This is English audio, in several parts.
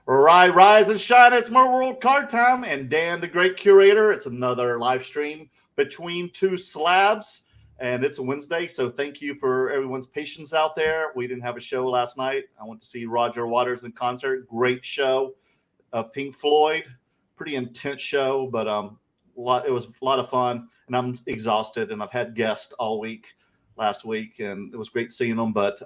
Rise and shine. It's Mer World Card Time. And Dan, the great curator. It's another live stream between two slabs. And it's a Wednesday. So thank you for everyone's patience out there. We didn't have a show last night. I went to see Roger Waters in concert. Great show of Pink Floyd. Pretty intense show, but it was a lot of fun. And I'm exhausted. And I've had guests all week last week. And it was great seeing them. But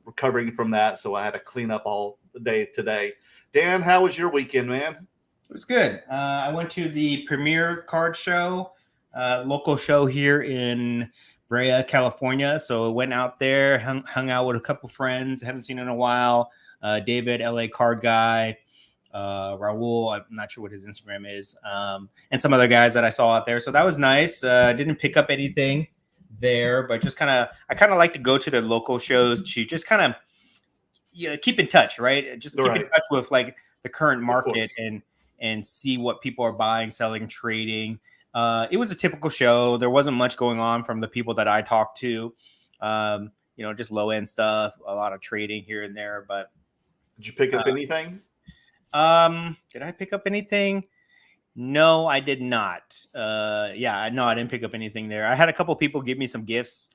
recovering from that. So I had to clean up all the day today. Dan, how was your weekend, man? It was good. I went to the Premier Card Show, local show here in Brea, California. So I went out there, hung out with a couple friends. Haven't seen in a while. David, LA Card Guy, Raul, I'm not sure what his Instagram is, and some other guys that I saw out there. So that was nice. Didn't pick up anything there, but just I kind of like to go to the local shows to just kind of keep in touch, right? Just keep in touch with like the current market and see what people are buying, selling, trading. It was a typical show. There wasn't much going on from the people that I talked to. Just low end stuff, a lot of trading here and there. But did you pick up anything? Did I pick up anything? No, I did not. No, I didn't pick up anything there. I had a couple people give me some gifts.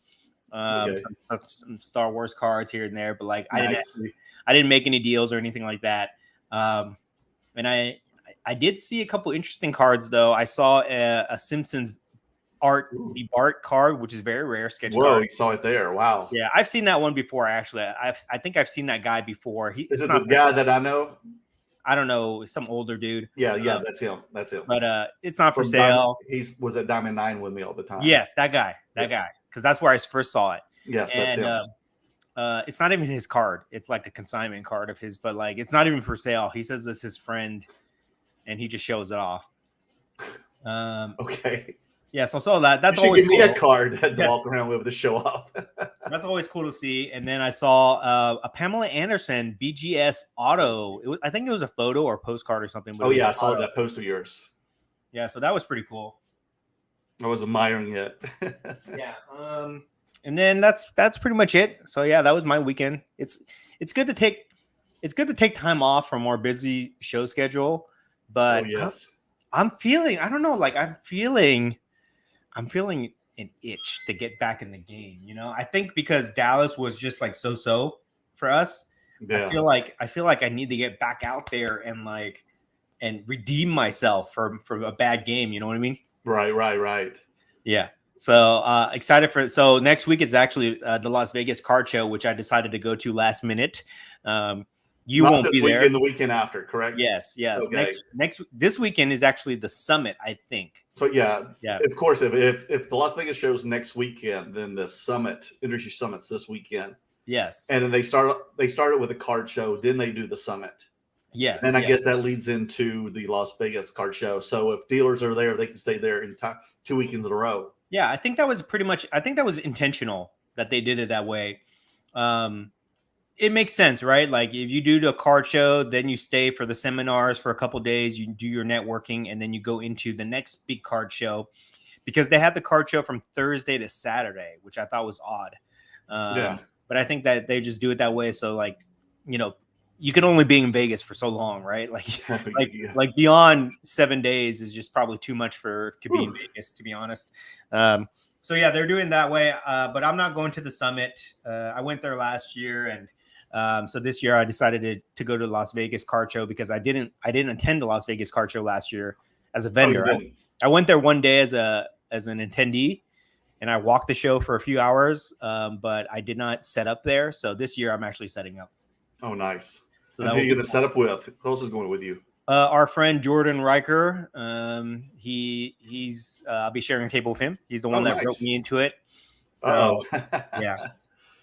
Some Star Wars cards here and there, but like nice. I didn't make any deals or anything like that. And I did see a couple interesting cards though. I saw a Simpsons the Bart card, which is very rare. Sketch card. You saw it there. Wow. Yeah, I've seen that one before. Actually, I think I've seen that guy before. Is it this guy that I know? I don't know, some older dude. Yeah, that's him. But it's not for sale. He was at Diamond 9 with me all the time. Yes, that guy. Because that's where I first saw it. Yes, that's him. It's not even his card. It's like a consignment card of his, but like it's not even for sale. He says it's his friend, and he just shows it off. Okay. Yeah, so I saw that. That's always give me a card to walk around with to show off. That's always cool to see. And then I saw a Pamela Anderson Pmg'S auto. I think it was a photo or postcard or something. Oh yeah, I saw that post of yours. Yeah, so that was pretty cool. I was admiring it. Yeah. And then that's pretty much it. So yeah, that was my weekend. It's good to take time off from our busy show schedule, but yes. I'm feeling an itch to get back in the game. I think because Dallas was just like so for us. Yeah. I feel like I need to get back out there and redeem myself from a bad game. You know what I mean? Right. Yeah. So excited for it. So next week it's actually the Las Vegas Card Show, which I decided to go to last minute. You Not won't this be there. Weekend, the weekend after, correct? Yes. Okay. This weekend is actually the summit, I think. So yeah. Of course, if the Las Vegas show's next weekend, then the summit, industry summit's this weekend. Yes. And then they started with a card show, then they do the summit. Yes. And I guess that leads into the Las Vegas Card Show. So if dealers are there, they can stay there in 2 weekends in a row. Yeah, I think that was intentional that they did it that way. It makes sense, right? Like if you do the card show, then you stay for the seminars for a couple of days, you do your networking, and then you go into the next big card show, because they had the card show from Thursday to Saturday, which I thought was odd. But I think that they just do it that way. So like, you can only be in Vegas for so long, right? Like beyond 7 days is just probably too much to be in Vegas, to be honest. So yeah, they're doing that way. But I'm not going to the summit. I went there last year, and so this year I decided to go to the Las Vegas Card Show because I didn't attend the Las Vegas Card Show last year as a vendor. I went there one day as an attendee, and I walked the show for a few hours, but I did not set up there. So this year I'm actually setting up. Oh, nice. So who are you going to set up with? Who else is going with you? Our friend Jordan Riker. He's I'll be sharing a table with him. He's the one that wrote me into it. So yeah.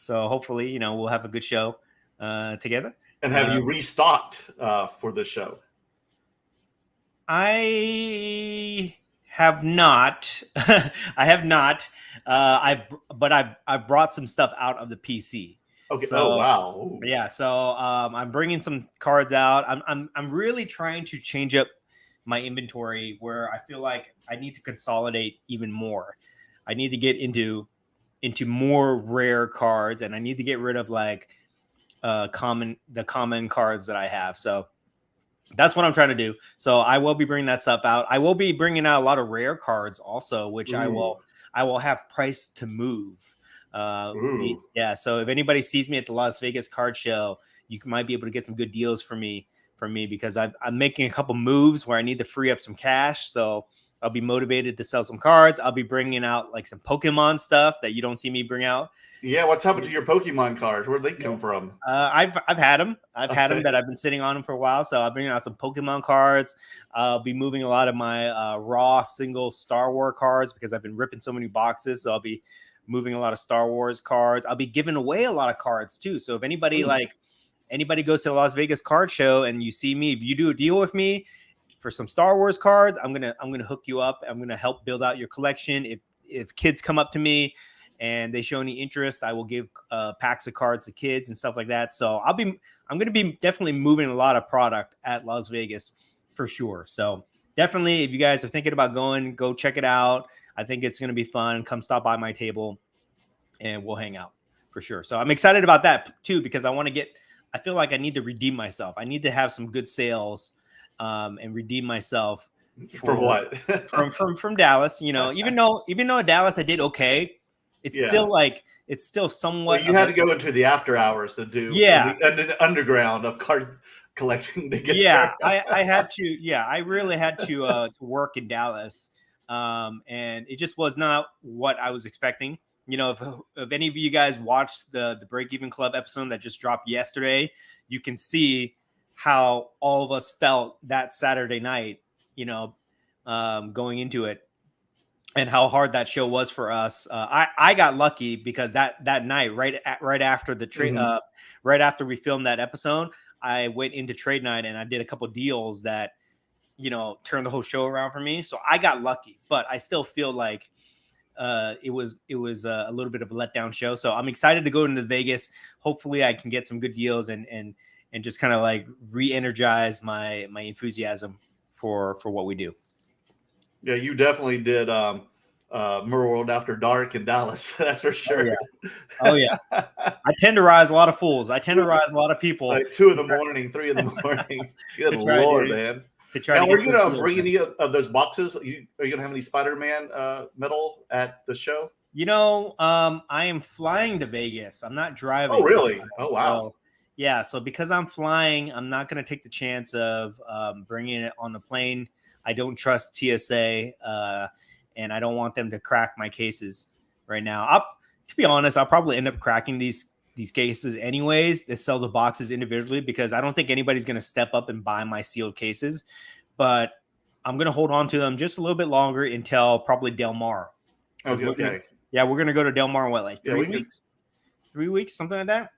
So hopefully, we'll have a good show together. And have you restocked for the show? I have not. I have not. I've brought some stuff out of the PC. Okay. So, wow. Ooh. Yeah. So I'm bringing some cards out. I'm really trying to change up my inventory where I feel like I need to consolidate even more. I need to get into more rare cards, and I need to get rid of like common cards that I have. So That's what I'm trying to do. So I will be bringing that stuff out. I will be bringing out a lot of rare cards also, which Ooh, I will have price to move. ooh. Yeah. So if anybody sees me at the Las Vegas card show, you might be able to get some good deals for me because I'm making a couple moves where I need to free up some cash. So I'll be motivated to sell some cards. I'll be bringing out like some Pokemon stuff that you don't see me bring out. Yeah, what's happened to your Pokemon cards? Where'd they come from? I've had them. I've had them Okay. that I've been sitting on them for a while. So I'll bring out some Pokemon cards. I'll be moving a lot of my raw single Star Wars cards because I've been ripping so many boxes. So I'll be moving a lot of Star Wars cards. I'll be giving away a lot of cards too. So if anybody goes to the Las Vegas card show and you see me, if you do a deal with me for some Star Wars cards, I'm gonna hook you up. I'm gonna help build out your collection. If kids come up to me and they show any interest, I will give packs of cards to kids and stuff like that. So I'm going to be definitely moving a lot of product at Las Vegas for sure. So definitely, if you guys are thinking about going, go check it out. I think it's going to be fun. Come stop by my table and we'll hang out for sure. So I'm excited about that too, because I feel like I need to redeem myself. I need to have some good sales and redeem myself For what? from Dallas. Even though at Dallas I did okay, Yeah. It's still Well, somewhat you of had to go into the after hours to do yeah. the underground of card collecting to get Yeah, there. I had to. Yeah, I really had to work in Dallas, and it just was not what I was expecting. If any of you guys watched the Break Even Club episode that just dropped yesterday, you can see how all of us felt that Saturday night. Going into it, and how hard that show was for us. I got lucky because that night, right after the trade, Mhm. right after we filmed that episode, I went into trade night and I did a couple deals that turned the whole show around for me. So I got lucky, but I still feel like it was a little bit of a letdown show. So I'm excited to go into Vegas. Hopefully, I can get some good deals and just kind of like re-energize my enthusiasm for what we do. Yeah, you definitely did Mer World After Dark in Dallas. That's for Oh sure. yeah. Oh yeah. I tenderize a lot of fools. I tenderize a lot of people Like 2 in the morning, 3 in the morning. Good to try Lord, to man. to Now, are get you those gonna deals, bring man. any of those boxes? Are you gonna have any Spider-Man metal at the show? I am flying to Vegas. I'm not Oh, driving this really? time. Oh, wow. So, yeah. So because I'm flying, I'm not going to take the chance of bringing it on the plane. I don't trust TSA, and I don't want them to crack my cases right now. To be honest, I'll probably end up cracking these cases anyways. They sell the boxes individually because I don't think anybody's going to step up and buy my sealed cases. But I'm going to hold on to them just a little bit longer until probably Del Mar because Okay, okay. we're gonna go to Del Mar in what, like Yeah, 3 we could. weeks? 3 weeks, something like that.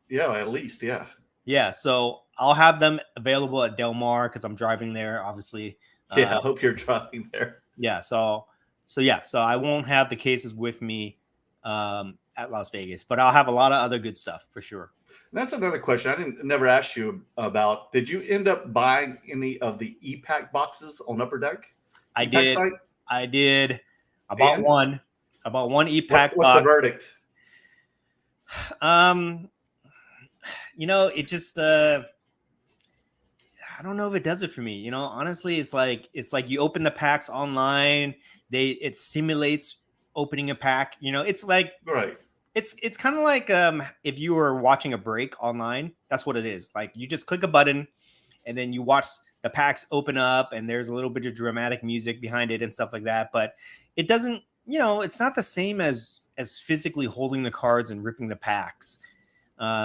Yeah, at least, yeah. Yeah, so I'll have them available at Del Mar because I'm driving there, obviously. Yeah, I hope you're driving there. Yeah, so I won't have the cases with me at Las Vegas, but I'll have a lot of other good stuff for sure. And that's another question I didn't never ask you about. Did you end up buying any of the EPAC boxes on Upper Deck? I EPAC did. site? I did. I bought And one. I bought one EPAC what's the box. verdict? It just I don't know if it does it for me. Honestly, it's like you open the packs online. It simulates opening a pack. It's like Right. it's kind of like if you were watching a break online. That's what it is. Like you just click a button, and then you watch the packs open up, and there's a little bit of dramatic music behind it and stuff like that. But it doesn't. It's not the same as physically holding the cards and ripping the packs.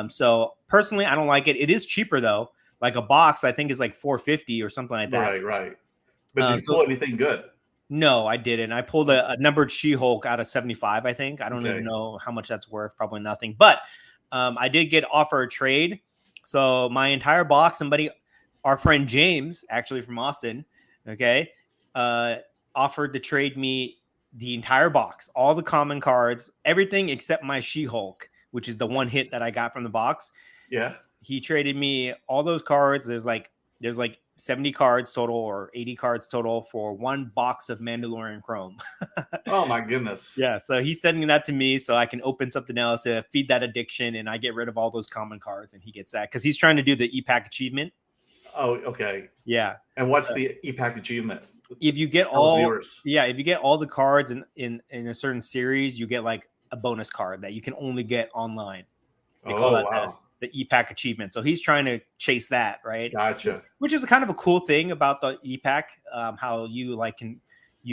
So personally, I don't like it. It is cheaper though. Like a box, I think is like $450 or something like that. Right, right. But did you So pull anything good? no, I didn't. I pulled a numbered She-Hulk out of 75. I think I don't even Okay. know how much that's worth. Probably nothing. But I did get offered a trade. So my entire box, our friend James, actually from Austin, okay, offered to trade me the entire box, all the common cards, everything except my She-Hulk, which is the one hit that I got from the box. Yeah. He traded me all those cards. There's like 70 cards total or 80 cards total for one box of Mandalorian Chrome. Oh my goodness. Yeah, so he's sending that to me so I can open something else to feed that addiction, and I get rid of all those common cards, and he gets that because he's trying to do the EPAC achievement. Oh, okay. Yeah. And what's the EPAC achievement? If you get Tell us, all, viewers. yeah, if you get all the cards in a certain series, you get like a bonus card that you can only get online. They call Oh, that wow. the EPAC achievement. So he's trying to chase that, right? Gotcha. Which is kind of a cool thing about the EPAC, how you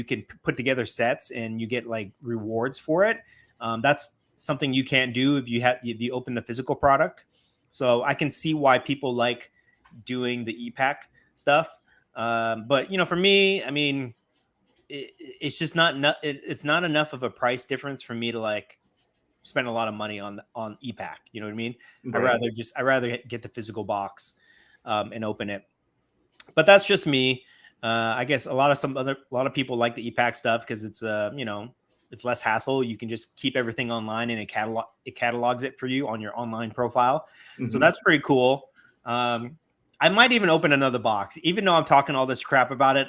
can put together sets and you get like rewards for it. That's something you can't do if you open the physical product. So I can see why people like doing the EPAC stuff. But for me, I mean, it's just it's not enough of a price difference for me to like spend a lot of money on EPAC. You know what I mean? Right. I rather get the physical box and open it. But that's just me. I guess a lot of people like the EPAC stuff because it's it's less hassle. You can just keep everything online and it catalogs it for you on your online profile. So that's pretty cool. I might even open another box, even though I'm talking all this crap about it.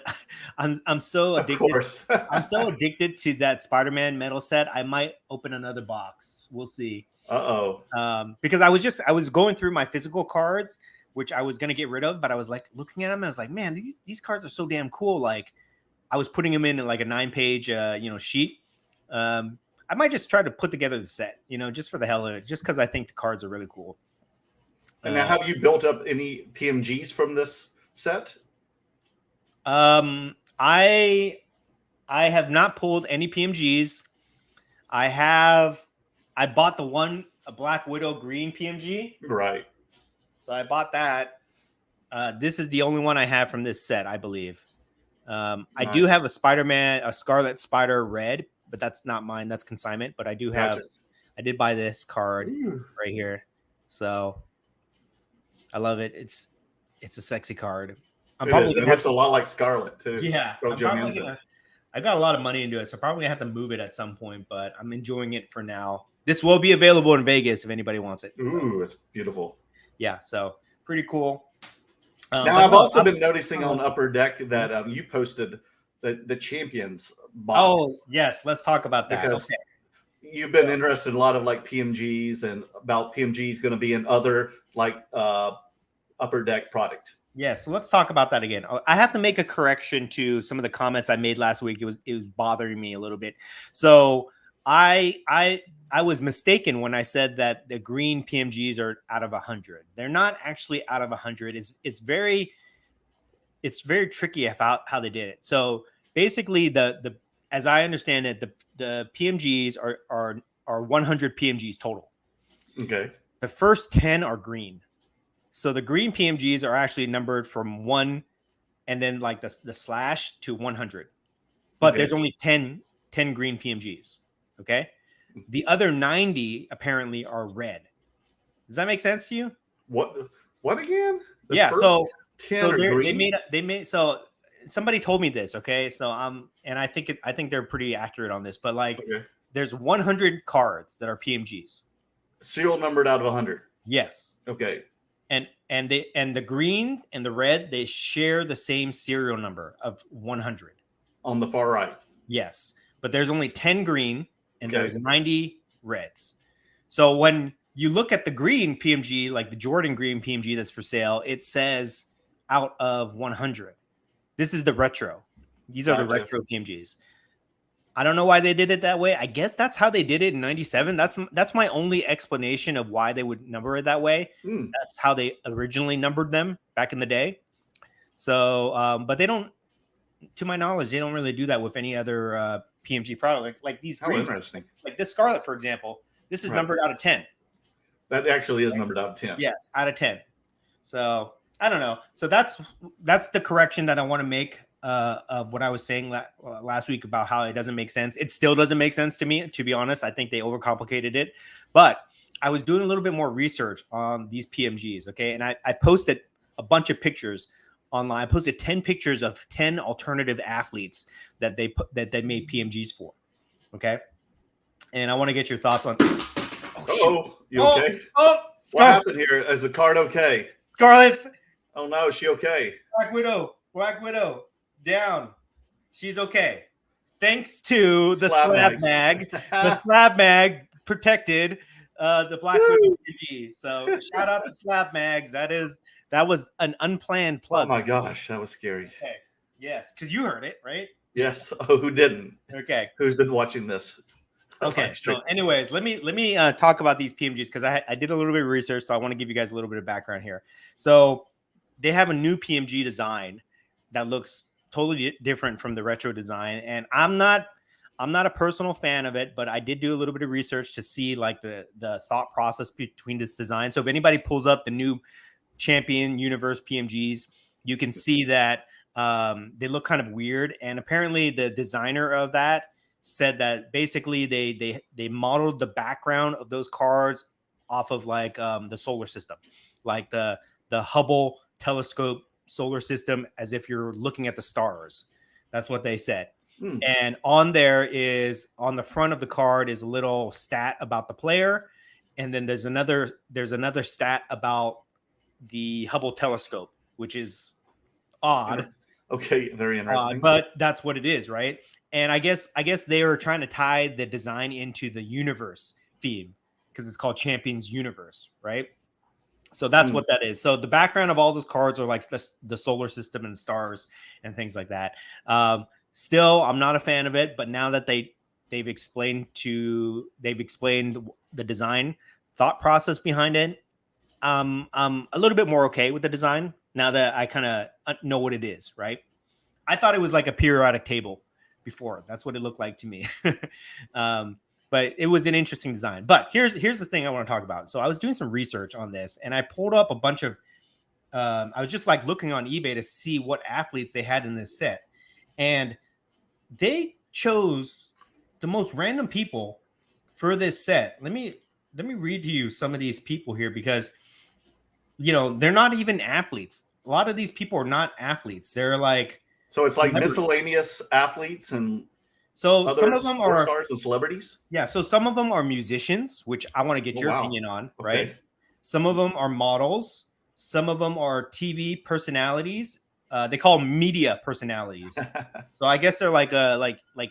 I'm so addicted. Of course. I'm so addicted to that Spider-Man metal set. I might open another box. We'll see. Because I was going through my physical cards, which I was gonna get rid of, but I was like looking at them and I was like, man, these cards are so damn cool. Like I was putting them in like a 9-page sheet. I might just try to put together the set, just for the hell of it, just because I think the cards are really cool. And now, have you built up any PMGs from this set? I have not pulled any PMGs. I bought a Black Widow green PMG. Right. So I bought that. This is the only one I have from this set, I believe. I do have a Scarlet Spider red, but that's not mine. That's consignment. But I do have. Gotcha. I did buy this card right here, so I love it. It's a sexy card. It looks a lot like Scarlet too. Yeah, I got a lot of money into it, so probably gonna have to move it at some point. But I'm enjoying it for now. This will be available in Vegas if anybody wants it. Ooh, it's beautiful. Yeah, so pretty cool. Now I've also been noticing on Upper Deck that you posted the Champions box. Oh yes, let's talk about that. Because you've been interested in a lot of like PMGs and about PMGs going to be in other like Upper Deck product. Yeah, so let's talk about that again. I have to make a correction to some of the comments I made last week. It was bothering me a little bit. So I was mistaken when I said that the green PMGs are out of 100. They're not actually out of 100. It's very tricky about how they did it. So basically, the as I understand it, the PMGs are 100 PMGs total. Okay. The first 10 are green. So the green PMGs are actually numbered from 1 and then like the slash to 100. But there's only 10 green PMGs. Okay. The other 90 apparently are red. Does that make sense to you? What again? Yeah. So they made so somebody told me this. Okay. So and I think they're pretty accurate on this, but like there's 100 cards that are PMGs. Serial numbered out of 100. Yes. Okay. And the green and the red, they share the same serial number of 100. On the far right. Yes. But there's only 10 green and there's 90 reds. So when you look at the green PMG, like the Jordan green PMG that's for sale, it says out of 100. This is the retro. These are the retro PMGs. I don't know why they did it that way. I guess that's how they did it in 97. That's my only explanation of why they would number it that way. That's how they originally numbered them back in the day. So, but they don't, to my knowledge, they don't really do that with any other PMG product. Like these green, interesting. Like this Scarlet, for example, this is numbered out of 10. That actually is numbered out of 10. Yes, out of 10. So I don't know. So that's the correction that I want to make of what I was saying last week about how it doesn't make sense. It still doesn't make sense to me, to be honest. I think they overcomplicated it. But I was doing a little bit more research on these PMGs, okay? And I posted a bunch of pictures online. I posted 10 pictures of 10 alternative athletes that they made PMGs for, okay? And I want to get your thoughts on. You okay? What happened here? Is the card okay? Scarlet. Oh no, is she okay? Black Widow. Down. She's okay. Thanks to the Slab Mag. The Slab Mag protected the Black Widow PMG. So shout out to Slab Mags. That's That was an unplanned Oh plug. my gosh, that was scary. Okay. Yes, because you heard it, right? Yes. Oh, who didn't? Okay. Who's been watching this? Okay. live stream? So, anyways, let me talk about these PMGs because I did a little bit of research, so I want to give you guys a little bit of background here. So, they have a new PMG design that looks totally different from the retro design, and I'm not a personal fan of it, but I did do a little bit of research to see like the thought process between this design. So, if anybody pulls up the new Champion Universe PMGs, you can see that they look kind of weird, and apparently the designer of that said that basically they modeled the background of those cards off of like the solar system, like the Hubble telescope solar system, as if you're looking at the stars. That's what they said. And on the front of the card is a little stat about the player, and then there's another stat about the Hubble telescope, which is odd. Okay, very interesting. But that's what it is, right? And I guess they were trying to tie the design into the universe theme because it's called Champions Universe, right? So that's what that is. So the background of all those cards are like the solar system and stars and things like that. Still, I'm not a fan of it, but now that they've explained the design thought process behind it, I'm a little bit more okay with the design now that I kind of know what it is, right? I thought it was like a periodic table before. That's what it looked like to me. But it was an interesting design. But here's the thing I want to talk about. So I was doing some research on this, and I pulled up a bunch of I was just like looking on eBay to see what athletes they had in this set. And they chose the most random people for this set. Let me read to you some of these people here because they're not even athletes. A lot of these people are not athletes. They're like it's like miscellaneous athletes and so other some of them are stars and celebrities. Yeah, so some of them are musicians, which I want to get your opinion on, right? Okay. Some of them are models. Some of them are TV personalities. They call them media personalities. So I guess they're like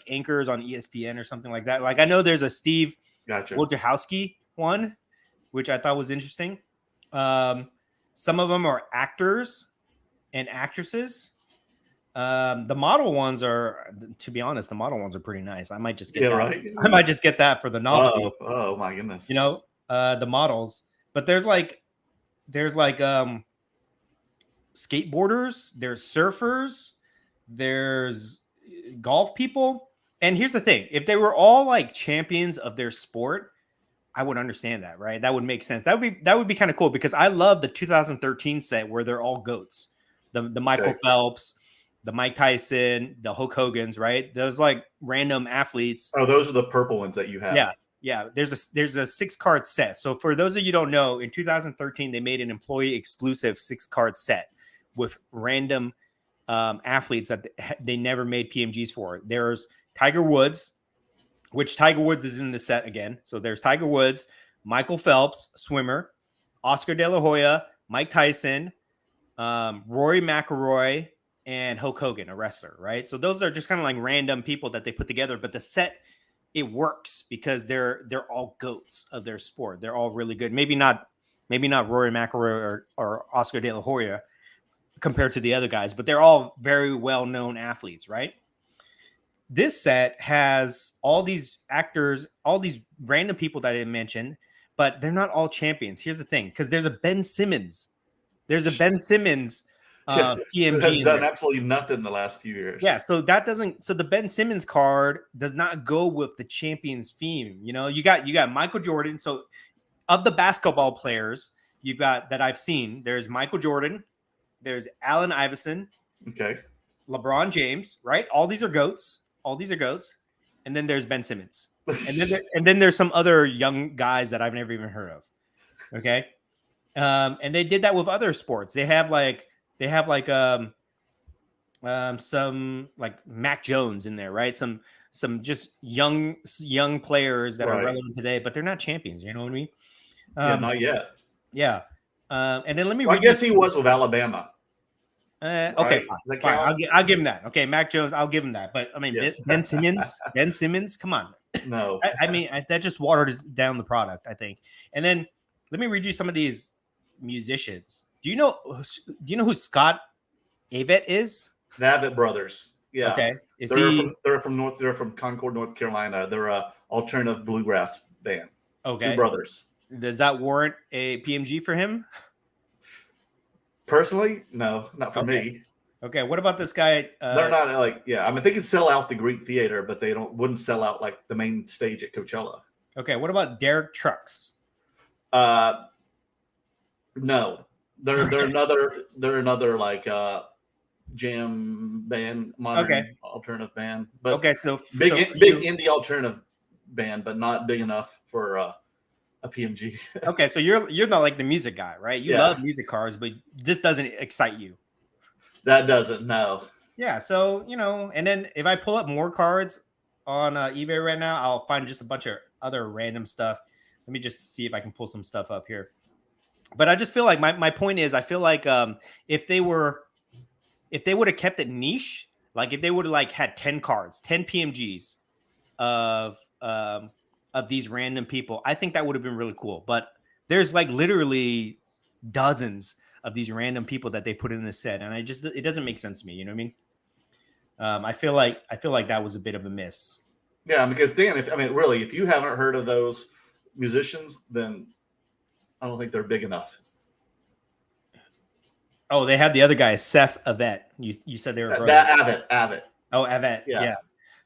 anchors on ESPN or something like that. Like I know there's a Steve Wojciechowski one, which I thought was interesting. Some of them are actors and actresses. The model ones are, to be honest, pretty nice. I might just get that. Right. I might just get that for the novelty. Oh my goodness. The models, but there's like skateboarders, there's surfers, there's golf people. And here's the thing, if they were all like champions of their sport, I would understand that, right? That would make sense. That would be kind of cool because I love the 2013 set where they're all goats. The Michael Phelps, the Mike Tyson, the Hulk Hogan's, right? Those like random athletes. Oh, those are the purple ones that you have. Yeah. There's a 6-card set. So for those of you who don't know, in 2013 they made an employee exclusive 6-card set with random athletes that they never made PMGs for. There's Tiger Woods, which Tiger Woods is in the set again. So there's Tiger Woods, Michael Phelps, swimmer, Oscar De La Hoya, Mike Tyson, Rory McIlroy, and Hulk Hogan, a wrestler, right? So those are just kind of like random people that they put together, but the set, it works because they're all goats of their sport. They're all really good. Maybe not Rory McIlroy or Oscar De La Hoya compared to the other guys, but they're all very well-known athletes, right? This set has all these actors, all these random people that I mentioned, but they're not all champions. Here's the thing, because there's a Ben Simmons. PMG has done absolutely nothing the last few years. Yeah, so the Ben Simmons card does not go with the champions theme. You got Michael Jordan. So of the basketball players you've got that I've seen, there's Michael Jordan, there's Allen Iverson, okay, LeBron James, right? All these are goats. And then there's Ben Simmons. And then there's some other young guys that I've never even heard of. Okay. And they did that with other sports. They have some like Mac Jones in there, right? Some just young players that are relevant today, but they're not champions. You know what I mean? Not yet. Yeah. And then let me. I guess he was with Alabama. Okay, fine. I'll give him that. Okay, Mac Jones, I'll give him that. But I mean, yes. Ben Simmons, come on. No, I mean that just watered down the product, I think. And then let me read you some of these musicians. Do you know who Scott Avett is? The Abbott brothers. Yeah. Okay. Is They're he from Concord, North Carolina. They're a alternative bluegrass band. Two okay? brothers. Does that warrant a PMG for him? Personally, no, not for Okay. me. Okay. What about this guy? They're not like, yeah. I mean, they can sell out the Greek Theater, but they wouldn't sell out like the main stage at Coachella. Okay. What about Derek Trucks? No, they're another like jam band, modern alternative band, but Okay, so big indie alternative band, but not big enough for a PMG. Okay, so you're not like the music guy, right? You love music cars, but this doesn't excite you. That doesn't, no. Yeah, so and then if I pull up more cards on eBay right now, I'll find just a bunch of other random stuff. Let me just see if I can pull some stuff up here. But I just feel like my point is, I feel like if they would have kept it niche, like if they would have like had 10 cards, 10 PMGs of these random people, I think that would have been really cool. But there's like literally dozens of these random people that they put in this set, and it doesn't make sense to me. You know what I mean? I feel like that was a bit of a miss. Yeah, because Dan, if you haven't heard of those musicians, then I don't think they're big enough. Oh, they had the other guy, Seth Avett. You said they were brothers. That Avett. Oh, Avett. Yeah.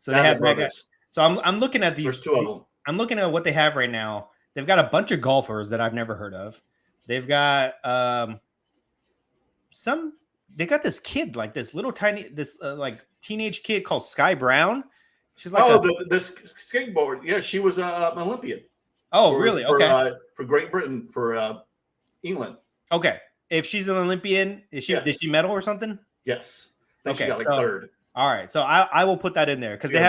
So they Avett have brothers. So I'm looking at these. There's two of them. I'm looking at what they have right now. They've got a bunch of golfers that I've never heard of. They've got they got this kid, like this little tiny, like teenage kid called Sky Brown. She's like this skateboard. Yeah, she was an Olympian. Oh, really? Okay. For Great Britain, for England. Okay. If she's an Olympian, did she medal or something? Yes. I think she got like third. All right. So I will put that in there because they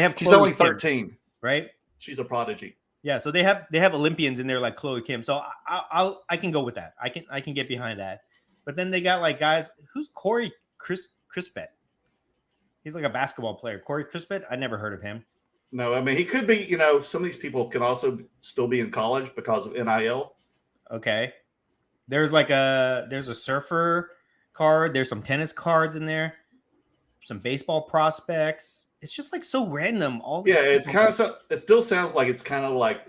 have She's only 13. Kim, right? She's a prodigy. Yeah, so they have Olympians in there like Chloe Kim. So I can go with that. I can get behind that. But then they got like guys. Who's Corey Crispet? He's like a basketball player. Corey Crispet. I never heard of him. No, I mean he could be. Some of these people can also still be in college because of NIL. Okay. There's a surfer card. There's some tennis cards in there. Some baseball prospects. It's just like so random. All these it's kind of. It still sounds like it's kind of like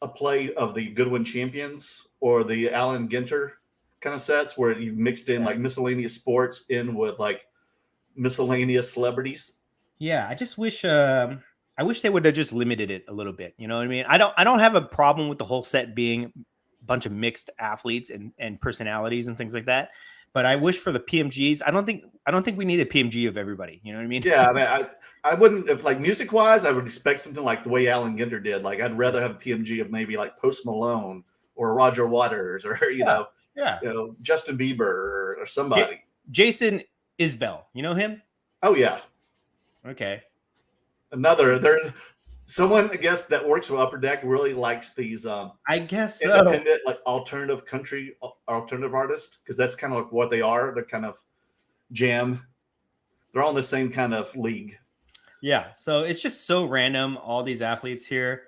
a play of the Goodwin Champions or the Allen Ginter kind of sets where you've mixed in like miscellaneous sports in with like miscellaneous celebrities. Yeah, I just wish. I wish they would have just limited it a little bit. You know what I mean? I don't have a problem with the whole set being a bunch of mixed athletes and personalities and things like that. But I wish for the PMGs, I don't think we need a PMG of everybody. You know what I mean? Yeah, I mean, I wouldn't, if like music wise, I would expect something like the way Allen Ginter did. Like I'd rather have a PMG of maybe like Post Malone or Roger Waters or Justin Bieber or somebody. Jason Isbell, you know him? Oh yeah. Okay. Someone I guess that works for Upper Deck really likes these I guess independent like alternative artists, because that's kind of like what they are. They're kind of jam. They're all in the same kind of league. Yeah, so it's just so random, all these athletes here.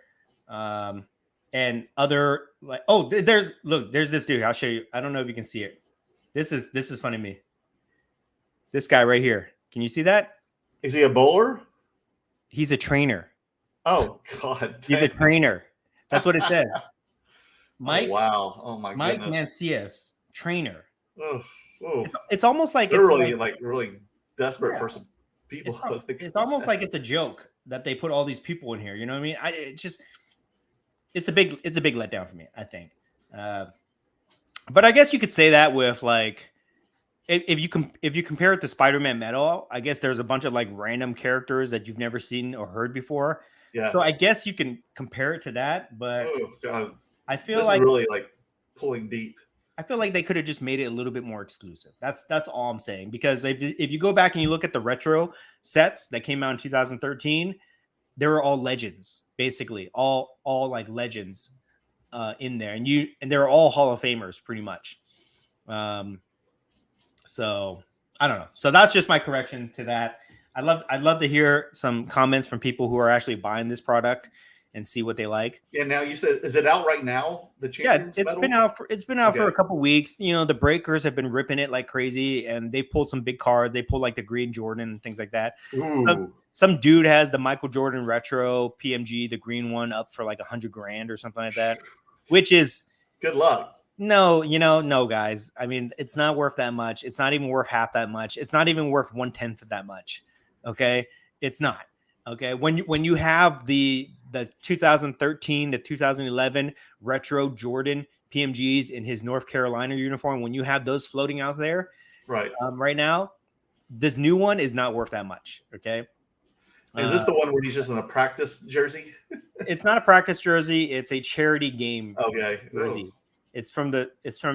And other like there's this dude. I'll show you. I don't know if you can see it. This is funny to me. This guy right here. Can you see that? Is he a bowler? He's a trainer. Oh God! He's a trainer. That's what it says. Mike. Oh, wow! Oh my Mike goodness! Mancias, trainer. Oh. It's almost like they're really desperate for some people. It's almost like it's a joke that they put all these people in here. You know what I mean? It's a big letdown for me, I think. But I guess you could say that with like, if you compare it to Spider-Man Metal, I guess there's a bunch of like random characters that you've never seen or heard before. Yeah. So I guess you can compare it to that, but I feel this like is really like pulling deep. I feel like they could have just made it a little bit more exclusive. That's all I'm saying, because if you go back and you look at the retro sets that came out in 2013, they were all legends, basically all like legends in there, and they were all Hall of Famers pretty much. So I don't know. So that's just my correction to that. I'd love to hear some comments from people who are actually buying this product and see what they like. And now you said, is it out right now? The Yeah, Champions it's medal? been out for Okay. a couple weeks. You know, the breakers have been ripping it like crazy, and they pulled some big cards. They pulled like the green Jordan and things like that. Ooh. Some dude has the Michael Jordan retro PMG, the green one, up for like $100,000 or something like that, which is Good luck. no, no, guys. I mean, it's not worth that much. It's not even worth half that much. It's not even worth 1/10 of that much. Okay, it's not. Okay, when you have the 2013 to 2011 retro Jordan PMGs in his North Carolina uniform, when you have those floating out there, Right. right now, this new one is not worth that much. Okay, Is this the one where he's just in a practice jersey? it's not a practice jersey. It's a charity game Okay. jersey. Ooh. It's from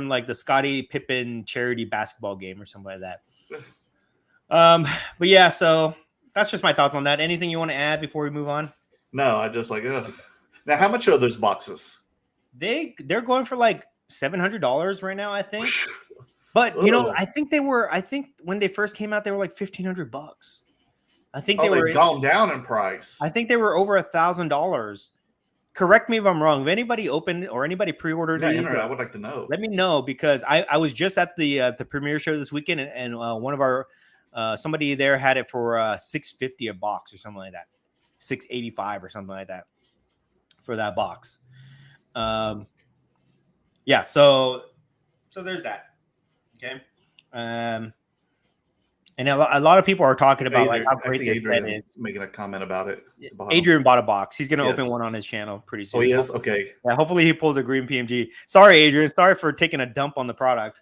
like the Scottie Pippen charity basketball game or something like that. But yeah, so that's just my thoughts on that. Anything you want to add before we move on? No, I just like, ugh. Now, how much are those boxes? They're going for like $700 right now, I think. But you know, I think when they first came out, they were like $1,500. I think they've gone down in price. I think they were over $1,000. Correct me if I'm wrong. If anybody opened or anybody pre-ordered these, I would like to know. Let me know, because I was just at the premiere show this weekend, and one of our somebody there had it for $650 a box or something like that, $685 or something like that for that box. Yeah, so there's that. Okay. And a lot of people are talking about like how great this set is. Making a comment about it. Adrian bought a box. He's going to open one on his channel pretty soon. Oh, he is? Okay. Yeah, hopefully he pulls a green PMG. Sorry, Adrian. Sorry for taking a dump on the product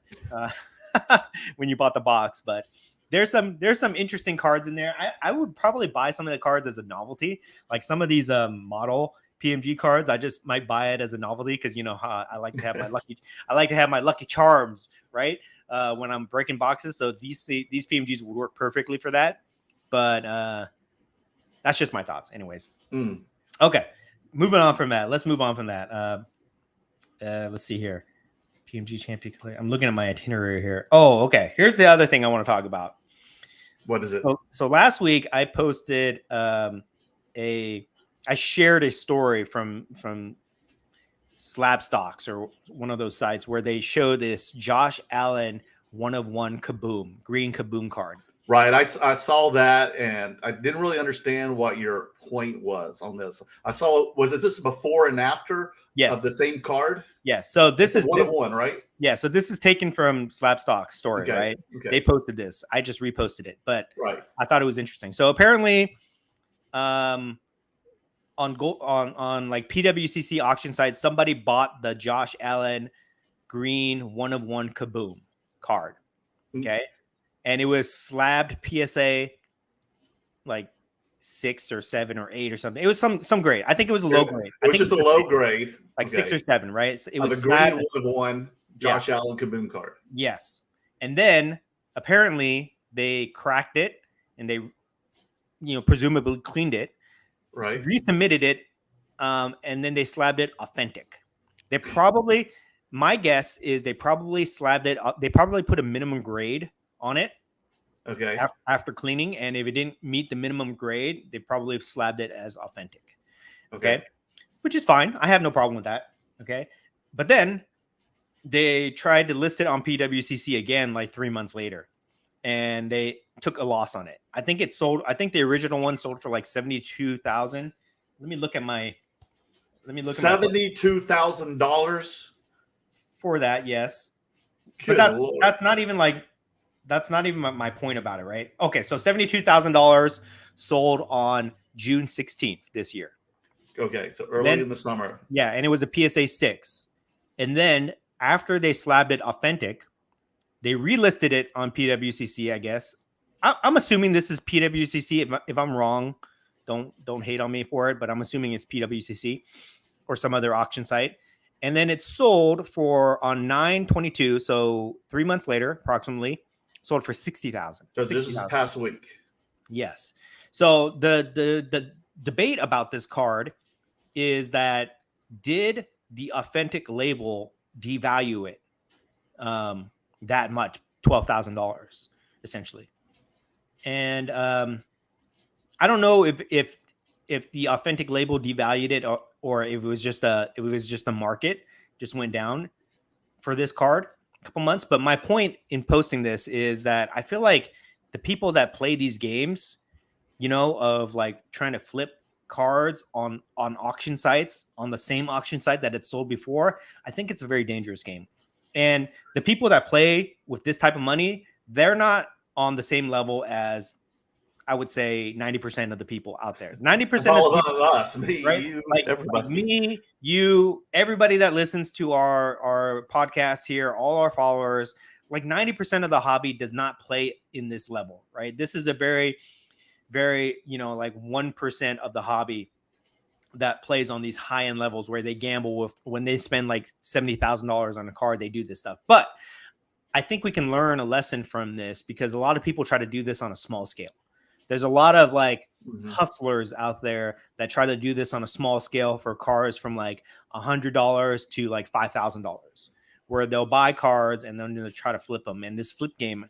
when you bought the box. But there's some interesting cards in there. I would probably buy some of the cards as a novelty. Like some of these model PMG cards, I just might buy it as a novelty because you know how I like to have my lucky charms, right? When I'm breaking boxes. So these PMGs would work perfectly for that. But that's just my thoughts. Anyways. Okay. Moving on from that. Let's move on from that. Let's see here. PMG champion. I'm looking at my itinerary here. Oh, okay. Here's the other thing I want to talk about. What is it? So last week I posted I shared a story from Slabs Stocks, or one of those sites, where they show this Josh Allen 1/1 Kaboom, green Kaboom card. Right. I saw that, and I didn't really understand what your point was on this. Was it this before and after of the same card? Yes. So this is 1/1, right? Yeah. So this is taken from Slab Stocks story, right? Okay. They posted this. I just reposted it, but right. I thought it was interesting. So apparently, on like PWCC auction sites, somebody bought the Josh Allen green 1/1 Kaboom card. Okay. And it was slabbed PSA like 6 or 7 or 8 or something. It was some grade. I think it was a low grade. It was just a low grade. Like 6 or 7, right? So it was the green 1/1 Josh Allen Kaboom card. Yes. And then apparently they cracked it and they, presumably cleaned it. Right. Resubmitted it, and then they slabbed it authentic. They probably, my guess is they probably slabbed it. They probably put a minimum grade on it. Okay. After cleaning, and if it didn't meet the minimum grade, they probably slabbed it as authentic. Okay. Which is fine. I have no problem with that. Okay. But then they tried to list it on PWCC again like 3 months later, and they took a loss on it. I think it sold. I think the original one sold for like $72,000. Let me look at $72,000 for that. Yes, but that's not even my point about it, right? Okay, so $72,000 sold on June 16th this year. Okay, so early in the summer. Yeah, and it was a PSA 6, and then after they slabbed it authentic, they relisted it on PWCC, I guess. I'm assuming this is PWCC. If I'm wrong, don't hate on me for it, but I'm assuming it's PWCC or some other auction site. And then it sold on 9/22, so 3 months later, approximately, sold for $60,000. So this is past week. Yes. So the debate about this card is that did the authentic label devalue it that much, $12,000 essentially? And I don't know if if the authentic label devalued it, or if it was just the market just went down for this card a couple months. But my point in posting this is that I feel like the people that play these games, of like trying to flip cards on auction sites, on the same auction site that it's sold before, I think it's a very dangerous game. And the people that play with this type of money, they're not on the same level as, I would say, 90% of the people out there. 90% of the people, Us, me, right? you, Like everybody. me, you, everybody that listens to our podcast here, all our followers, like 90% of the hobby does not play in this level, right? This is a very, very, like 1% of the hobby that plays on these high end levels where they gamble with, when they spend like $70,000 on a card, they do this stuff. But I think we can learn a lesson from this, because a lot of people try to do this on a small scale. There's a lot of like hustlers out there that try to do this on a small scale for cars from like $100 to like $5,000, where they'll buy cards and then they'll try to flip them. And this flip game,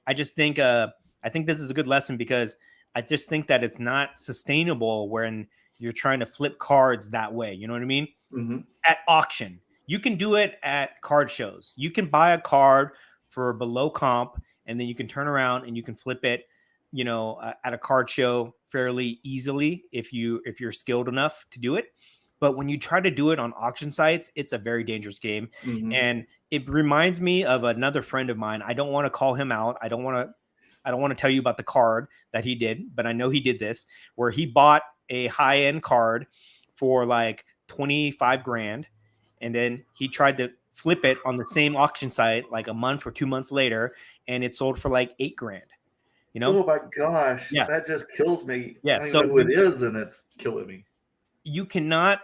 I just think, I think this is a good lesson, because I just think that it's not sustainable when you're trying to flip cards that way. You know what I mean? Mm-hmm. At auction, you can do it at card shows. You can buy a card for below comp, and then you can turn around and you can flip it, at a card show fairly easily if you're skilled enough to do it. But when you try to do it on auction sites, it's a very dangerous game. Mm-hmm. And it reminds me of another friend of mine. I don't want to call him out. I don't want to tell you about the card that he did, but I know he did this, where he bought a high-end card for like 25 grand. And then he tried to flip it on the same auction site like a month or 2 months later, and it sold for like 8 grand. Oh my gosh, Yeah. that just kills me. Yeah, I don't so even know who it is, and it's killing me. You cannot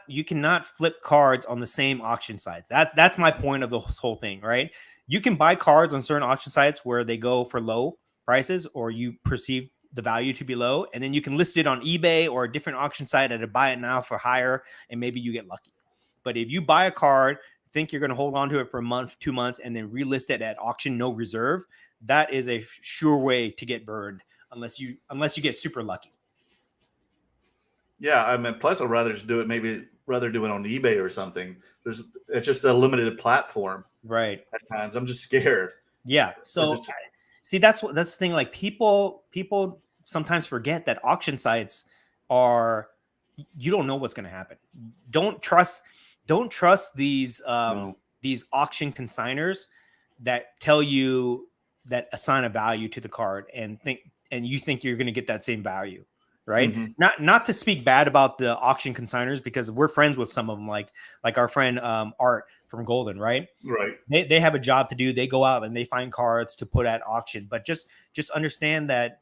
flip cards on the same auction sites. That's my point of the whole thing, right? You can buy cards on certain auction sites where they go for low prices, or you perceive the value to be low, and then you can list it on eBay or a different auction site at a buy it now for higher, and maybe you get lucky. But if you buy a card, think you're going to hold on to it for a month, 2 months, and then relist it at auction, no reserve, that is a sure way to get burned, unless you get super lucky. Yeah, I mean, plus I'd rather just do it. Maybe rather do it on eBay or something. It's just a limited platform, right? At times, I'm just scared. Yeah. So, see, that's the thing. Like people sometimes forget that auction sites are, you don't know what's going to happen. Don't trust these these auction consigners that tell you, that assign a value to the card and you think you're going to get that same value, right? Mm-hmm. Not to speak bad about the auction consigners, because we're friends with some of them, like our friend Art from Golden, right? Right. They have a job to do. They go out and they find cards to put at auction, but just understand that,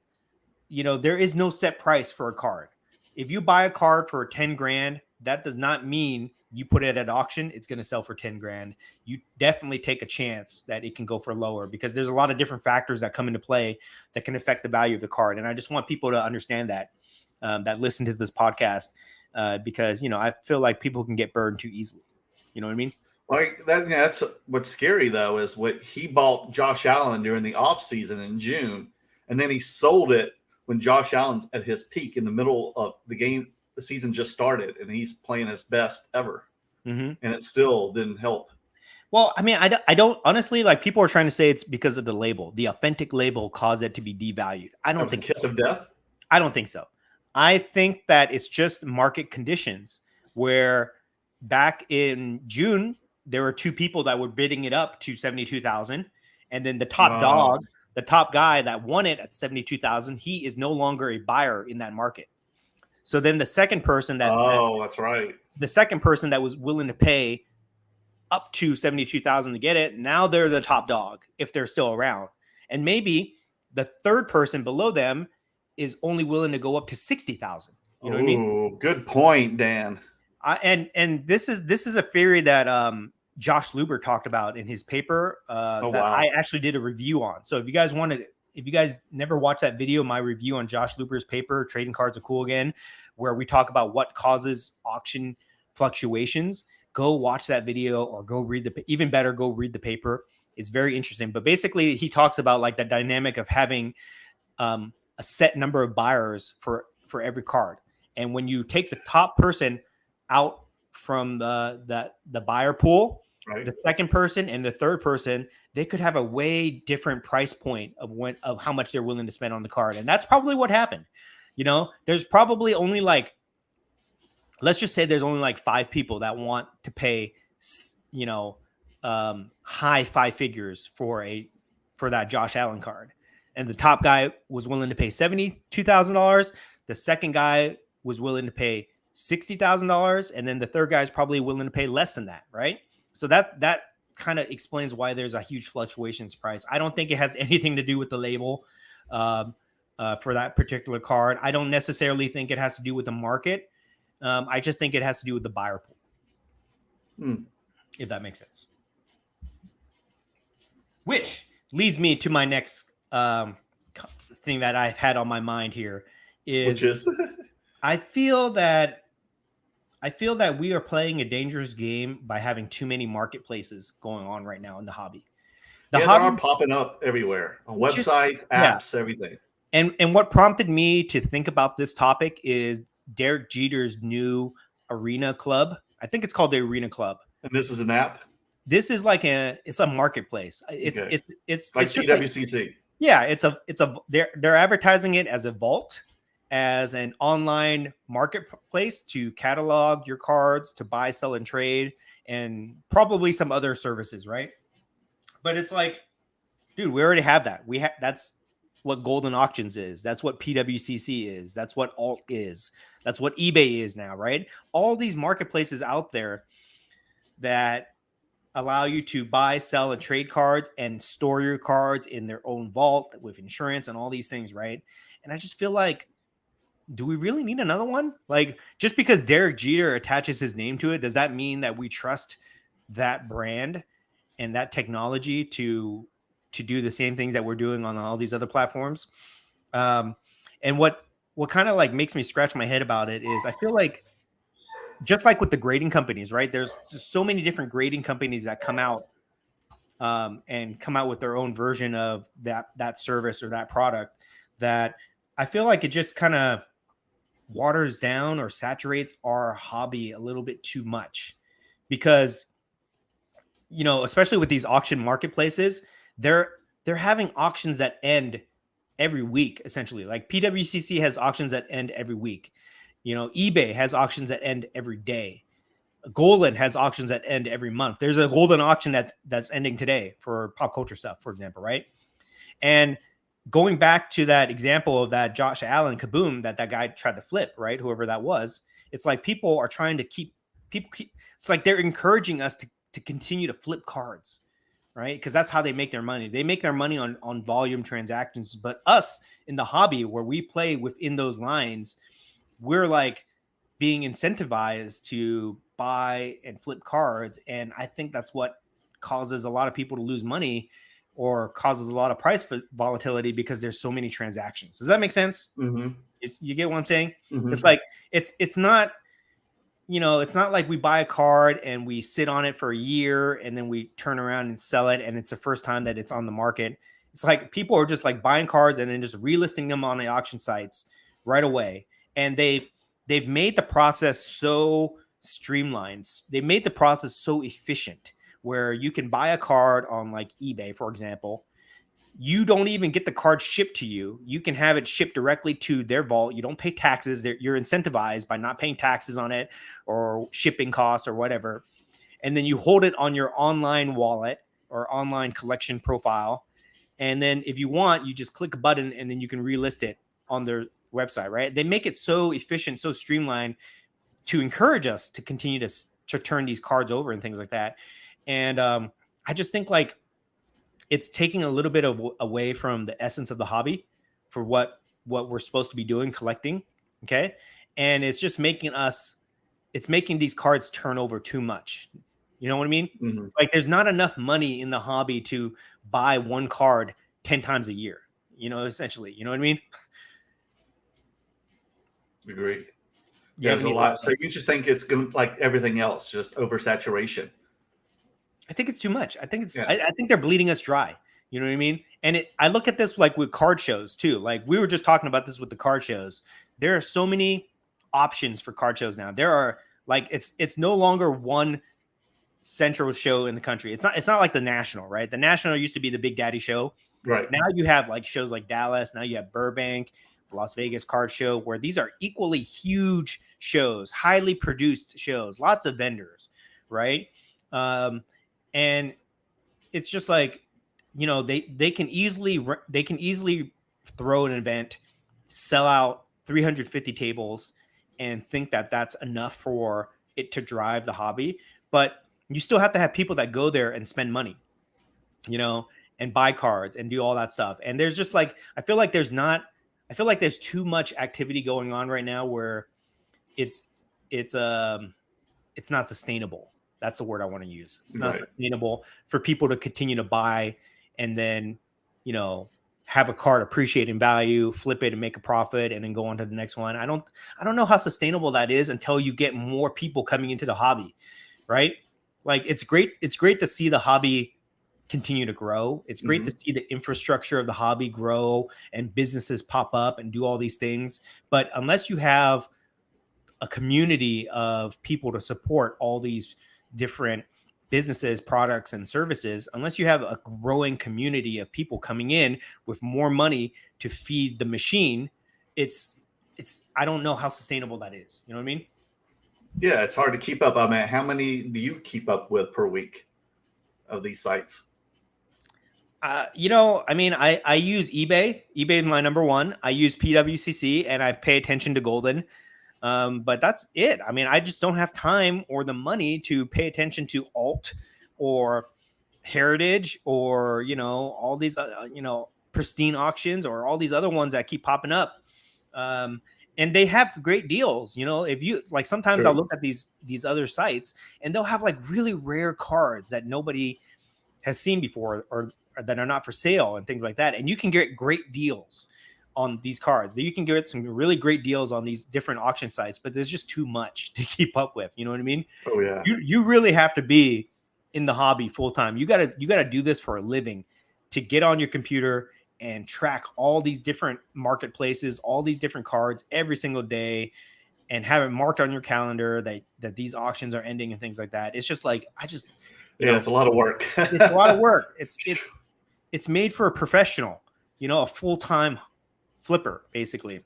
there is no set price for a card. If you buy a card for 10 grand, that does not mean you put it at auction, it's going to sell for 10 grand. You definitely take a chance that it can go for lower, because there's a lot of different factors that come into play that can affect the value of the card. And I just want people to understand that, that listen to this podcast, because, I feel like people can get burned too easily. You know what I mean? Like that. Yeah, that's what's scary though, is what he bought Josh Allen during the off season in June, and then he sold it when Josh Allen's at his peak in the middle of the game. The season just started, and he's playing his best ever, and it still didn't help. Well, I mean, I don't honestly, like, people are trying to say it's because of the label, the authentic label caused it to be devalued. I don't think kiss of death. I don't think so. I think that it's just market conditions, where back in June there were 2 people that were bidding it up to 72,000, and then the top dog, the top guy that won it at 72,000, he is no longer a buyer in that market. So then the second person that's right. The second person that was willing to pay up to 72,000 to get it, now they're the top dog if they're still around. And maybe the third person below them is only willing to go up to 60,000. You know what I mean? Good point, Dan. And this is a theory that Josh Luber talked about in his paper I actually did a review on. So if you guys never watched that video, my review on Josh Luber's paper, Trading Cards Are Cool Again, where we talk about what causes auction fluctuations, go watch that video, or go read go read the paper. It's very interesting. But basically, he talks about like the dynamic of having a set number of buyers for every card. And when you take the top person out from the buyer pool, Right. the second person and the third person, they could have a way different price point of how much they're willing to spend on the card. And that's probably what happened. There's probably only like, let's just say there's only like 5 people that want to pay, high 5 figures for that Josh Allen card. And the top guy was willing to pay $72,000. The second guy was willing to pay $60,000. And then the third guy is probably willing to pay less than that. Right. So that kind of explains why there's a huge fluctuations price. I don't think it has anything to do with the label for that particular card. I don't necessarily think it has to do with the market. I just think it has to do with the buyer pool, if that makes sense. Which leads me to my next thing that I've had on my mind here is I feel that we are playing a dangerous game by having too many marketplaces going on right now in the hobby. They are popping up everywhere on websites, apps, everything. And what prompted me to think about this topic is Derek Jeter's new Arena Club. I think it's called the Arena Club. And this is an app? This is like it's a marketplace. It's like PWCC. They're advertising it as a vault, as an online marketplace to catalog your cards, to buy, sell, and trade, and probably some other services, right? But it's like, dude, we already have that. That's what Golden Auctions is. That's what PWCC is. That's what Alt is. That's what eBay is now, right? All these marketplaces out there that allow you to buy, sell, and trade cards and store your cards in their own vault with insurance and all these things, right? And I just feel like, do we really need another one? Like, just because Derek Jeter attaches his name to it, does that mean that we trust that brand and that technology to do the same things that we're doing on all these other platforms? And what kind of like makes me scratch my head about it is I feel like, just like with the grading companies, right? There's just so many different grading companies that come out and come out with their own version of that service or that product, that I feel like it just kind of waters down or saturates our hobby a little bit too much, because, especially with these auction marketplaces, they're having auctions that end every week, essentially. Like PWCC has auctions that end every week. eBay has auctions that end every day. Golden has auctions that end every month. There's a Golden auction that's ending today for pop culture stuff, for example, right? And going back to that example of that Josh Allen kaboom that guy tried to flip, right? Whoever that was, it's like people are trying to keep it's like they're encouraging us to continue to flip cards, right? Because that's how they make their money. They make their money on volume transactions. But us in the hobby, where we play within those lines, we're like being incentivized to buy and flip cards. And I think that's what causes a lot of people to lose money, or causes a lot of price volatility, because there's so many transactions. Does that make sense? Mm-hmm. You get what I'm saying? Mm-hmm. It's like, it's not, it's not like we buy a card and we sit on it for a year and then we turn around and sell it, and it's the first time that it's on the market. It's like people are just like buying cards and then just relisting them on the auction sites right away. And they've made the process so streamlined. They made the process so efficient, where you can buy a card on like eBay, for example. You don't even get the card shipped to you. You can have it shipped directly to their vault. You don't pay taxes. You're incentivized by not paying taxes on it or shipping costs or whatever. And then you hold it on your online wallet or online collection profile. And then if you want, you just click a button and then you can relist it on their website, right? They make it so efficient, so streamlined, to encourage us to continue to turn these cards over and things like that. And I just think like it's taking a little bit away from the essence of the hobby for what we're supposed to be doing, collecting. Okay. And it's just making these cards turn over too much. You know what I mean? Mm-hmm. Like there's not enough money in the hobby to buy one card 10 times a year, essentially, you know what I mean? Agree. There's a lot. So you just think it's going to, like everything else, just oversaturation? I think it's too much. I think I think they're bleeding us dry. You know what I mean? And I look at this like with card shows too. Like we were just talking about this with the card shows. There are so many options for card shows now. There are like it's no longer one central show in the country. It's not like the National, right? The National used to be the Big Daddy show. Right. Now you have like shows like Dallas. Now you have Burbank, Las Vegas card show, where these are equally huge shows, highly produced shows, lots of vendors, right? And it's just like, you know, they can easily throw an event, sell out 350 tables, and think that that's enough for it to drive the hobby. But you still have to have people that go there and spend money, you know, and buy cards and do all that stuff. And there's just like, I feel like there's too much activity going on right now where it's not sustainable. That's the word I want to use. It's not sustainable for people to continue to buy and then, you know, have a card appreciate in value, flip it and make a profit, and then go on to the next one. I don't know how sustainable that is until you get more people coming into the hobby, right? Like it's great to see the hobby continue to grow. It's great to see the infrastructure of the hobby grow and businesses pop up and do all these things. But unless you have a community of people to support all these different businesses, products, and services, unless you have a growing community of people coming in with more money to feed the machine, it's I don't know how sustainable that is. You know what I mean? Yeah, it's hard to keep up. I mean, how many do you keep up with per week of these sites? You know, I mean, I use eBay. eBay is my number one. I use PWCC and I pay attention to Golden. But that's it. I mean, I just don't have time or the money to pay attention to Alt or Heritage or, you know, all these, you know, pristine auctions or all these other ones that keep popping up. And they have great deals. You know, if you like, sometimes I'll look at these other sites and they'll have like really rare cards that nobody has seen before or that are not for sale and things like that. And you can get great deals on these cards. You can get some really great deals on these different auction sites, but there's just too much to keep up with. You know what I mean? Oh yeah. You really have to be in the hobby full time. You gotta do this for a living to get on your computer and track all these different marketplaces, all these different cards every single day, and have it marked on your calendar that these auctions are ending and things like that. It's just like it's a lot of work. It's a lot of work. It's made for a professional, you know, a full-time flipper, basically.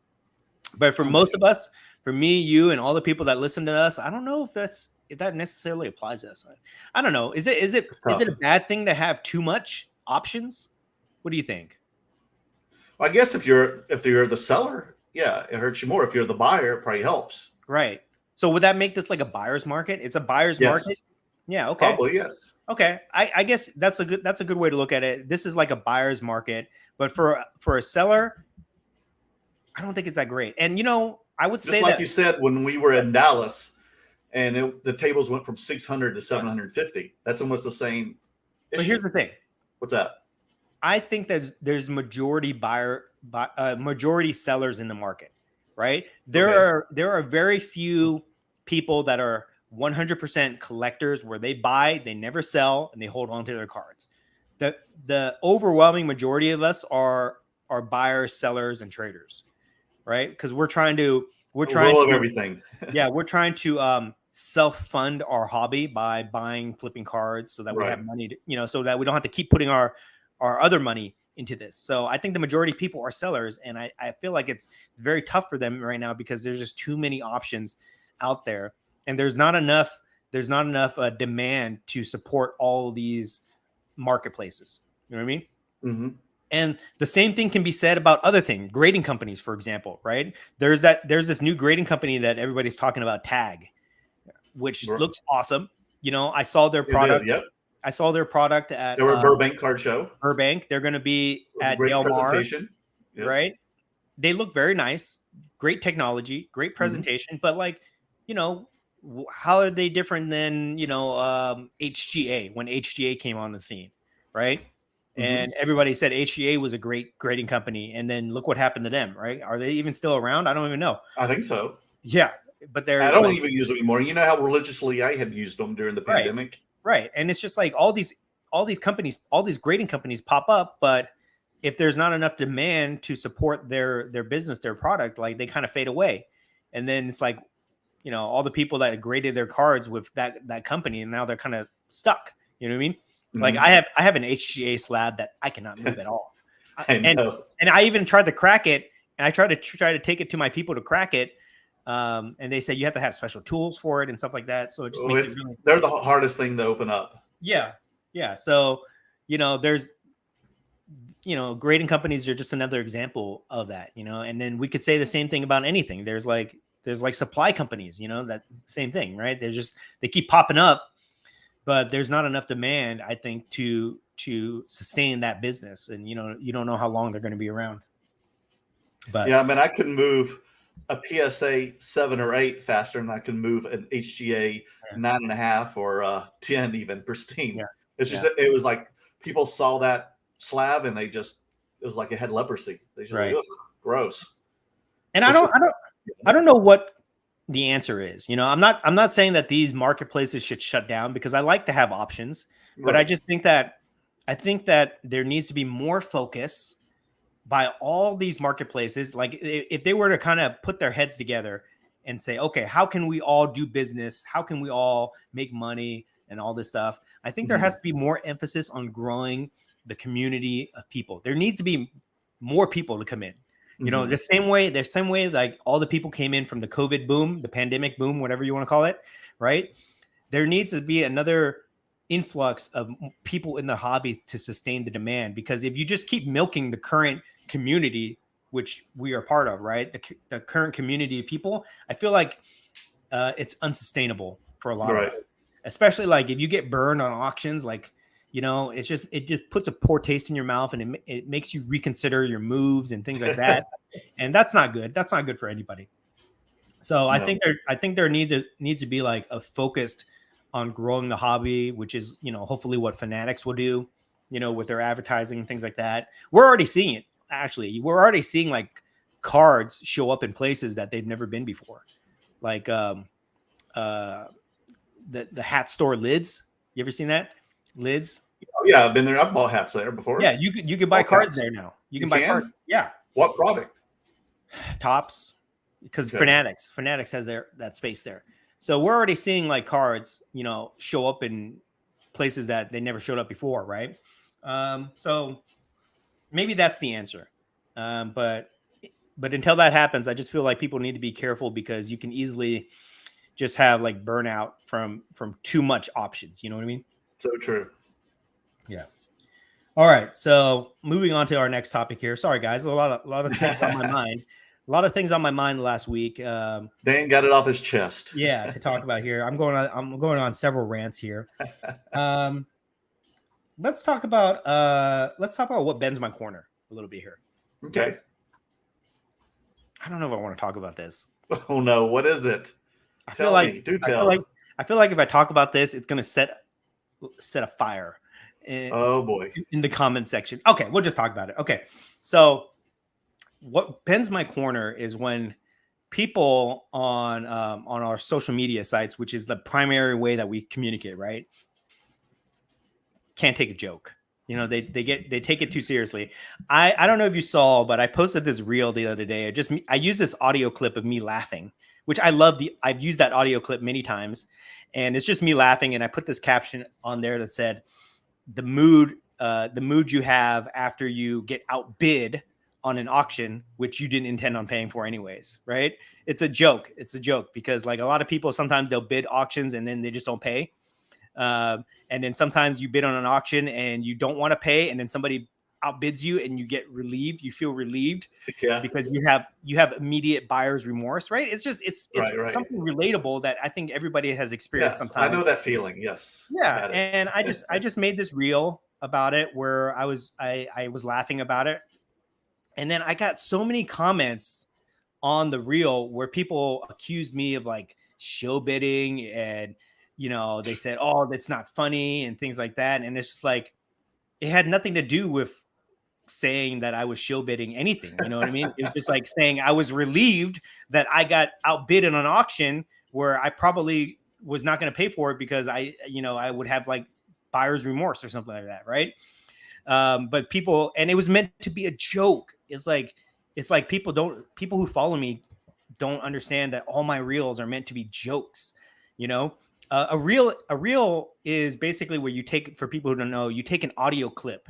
But for most of us, for me, you, and all the people that listen to us, I don't know if that necessarily applies to us. I don't know. Is it a bad thing to have too much options? What do you think? Well, I guess if you're the seller, yeah, it hurts you more. If you're the buyer, it probably helps. Right. So would that make this like a buyer's market? It's a buyer's market. Yeah. Okay. Probably yes. Okay. I guess that's a good way to look at it. This is like a buyer's market, but for a seller, I don't think it's that great. And you know, I would say, like you said, when we were in Dallas, and the tables went from 600 to 750. That's almost the same issue. But here's the thing. What's that? I think there's majority sellers in the market, right? There are very few people that are 100% collectors where they buy, they never sell, and they hold on to their cards. The overwhelming majority of us are buyers, sellers, and traders, right? Because we're trying to everything. Yeah, we're trying to self-fund our hobby by buying, flipping cards so that we have money to, you know, so that we don't have to keep putting our other money into this. So I think the majority of people are sellers, and I feel like it's very tough for them right now because there's just too many options out there, and there's not enough demand to support all these marketplaces. You know what I mean? Mm-hmm. And the same thing can be said about other things, grading companies, for example, right? There's this new grading company that everybody's talking about, Tag, which looks awesome. You know, I saw their product. Yep. I saw their product at they were Burbank Card Show. Burbank. They're going to be at great Del Mar, presentation. Yep. Right? They look very nice. Great technology, great presentation. But like, you know, how are they different than, you know, HGA when HGA came on the scene, right? And everybody said HGA was a great grading company, and then look what happened to them, right? Are they even still around? I don't even know. I think so. Yeah, but I don't even use them anymore. You know how religiously I had used them during the pandemic. Right. And it's just like all these companies, all these grading companies pop up, but if there's not enough demand to support their business, their product, like they kind of fade away. and then it's like, you know, all the people that graded their cards with that company, and now they're kind of stuck. You know what I mean? Like Mhm. I have an HGA slab that I cannot move at all, I and know. I even tried to crack it, and I tried to take it to my people to crack it, and they say you have to have special tools for it and stuff like that. So it just Oh, makes it really, they're the hardest thing to open up. yeah, yeah. So you know, there's, you know, grading companies are just another example of that, you know. And then we could say the same thing about anything. There's like supply companies, you know, that same thing, right? They're just, they keep popping up, but there's not enough demand, I think, to sustain that business. And you know, you don't know how long they're going to be around. But Yeah, I mean, I can move a PSA 7 or 8 faster than I can move an HGA yeah, 9.5 or 10 even pristine. yeah, It's just yeah, that it was like people saw that slab and it was like it had leprosy. They just like, right. ugh, gross. And It's just I don't know what the answer is. You know, I'm not saying that these marketplaces should shut down, because I like to have options, but I right. just think that there needs to be more focus by all these marketplaces. Like if they were to kind of put their heads together and say, okay, how can we all do business? How can we all make money and all this stuff? I think there has Mhm. to be more emphasis on growing the community of people. There needs to be more people to come in. You know, Mhm. the same way like all the people came in from the COVID boom, the pandemic boom, whatever you want to call it, right? There needs to be another influx of people in the hobby to sustain the demand. Because if you just keep milking the current community, which we are part of, right? The current community of people, I feel like it's unsustainable for a lot of Right. us, especially like if you get burned on auctions, like, you know, it just puts a poor taste in your mouth, and it makes you reconsider your moves and things like that. And that's not good. That's not good for anybody. So No. I think there needs to be like a focused on growing the hobby, which is, you know, hopefully what Fanatics will do, you know, with their advertising and things like that. We're already seeing it. Actually, we're already seeing like cards show up in places that they've never been before, like uh the hat store Lids. You ever seen that? Lids? Oh, yeah, I've been there. I've bought hats there Yeah, before. you could buy All cards kinds. there now. You You can buy cards. can? Yeah, What product? Tops, because Okay. Fanatics has that space there. So we're already seeing like cards, you know, show up in places that they never showed up before, right? So maybe that's the answer. But until that happens, I just feel like people need to be careful, because you can easily just have like burnout from too much options. You know what I mean? So true. Yeah. All right. So moving on to our next topic here. Sorry, guys, a lot of things on my mind. A lot of things on my mind last week. Dan got it off his chest. Yeah, to talk about here. I'm going on several rants here. Um, let's talk about what bends my corner a little bit here. Okay. Okay. I don't know if I want to talk about this. Oh no, what is it? I feel Tell like me. Do I feel like tell. I feel like if I talk about this, it's gonna set a fire in, Oh boy. in the comment section. Okay, we'll just talk about it. Okay. So what bends my corner is when people on our social media sites, which is the primary way that we communicate, right, can't take a joke. You know, they take it too seriously. I don't know if you saw, but I posted this reel the other day. I used this audio clip of me laughing, which I love. I've used that audio clip many times, and it's just me laughing. And I put this caption on there that said, the mood you have after you get outbid on an auction, which you didn't intend on paying for anyways, right? It's a joke. It's a joke, because like a lot of people, sometimes they'll bid auctions and then they just don't pay. And then sometimes you bid on an auction and you don't want to pay, and then somebody outbids you and you get relieved. You feel relieved Yeah. because you have immediate buyer's remorse, right? It's Right, right. something relatable that I think everybody has experienced Yes, I sometime. know that feeling. Yes, I've Yeah, had it. and I just made this reel about it where I was laughing about it, and then I got so many comments on the reel where people accused me of like show bidding, and you know, they said, "Oh, that's not funny," and things like that. And it's just like it had nothing to do with saying that I was show bidding anything. You know what I mean? It was just like saying I was relieved that I got outbid in an auction where I probably was not going to pay for it, because I would have like buyer's remorse or something like that, right? But people, and it was meant to be a joke. It's like people who follow me don't understand that all my reels are meant to be jokes. You know, a reel is basically where you take, for people who don't know, you take an audio clip,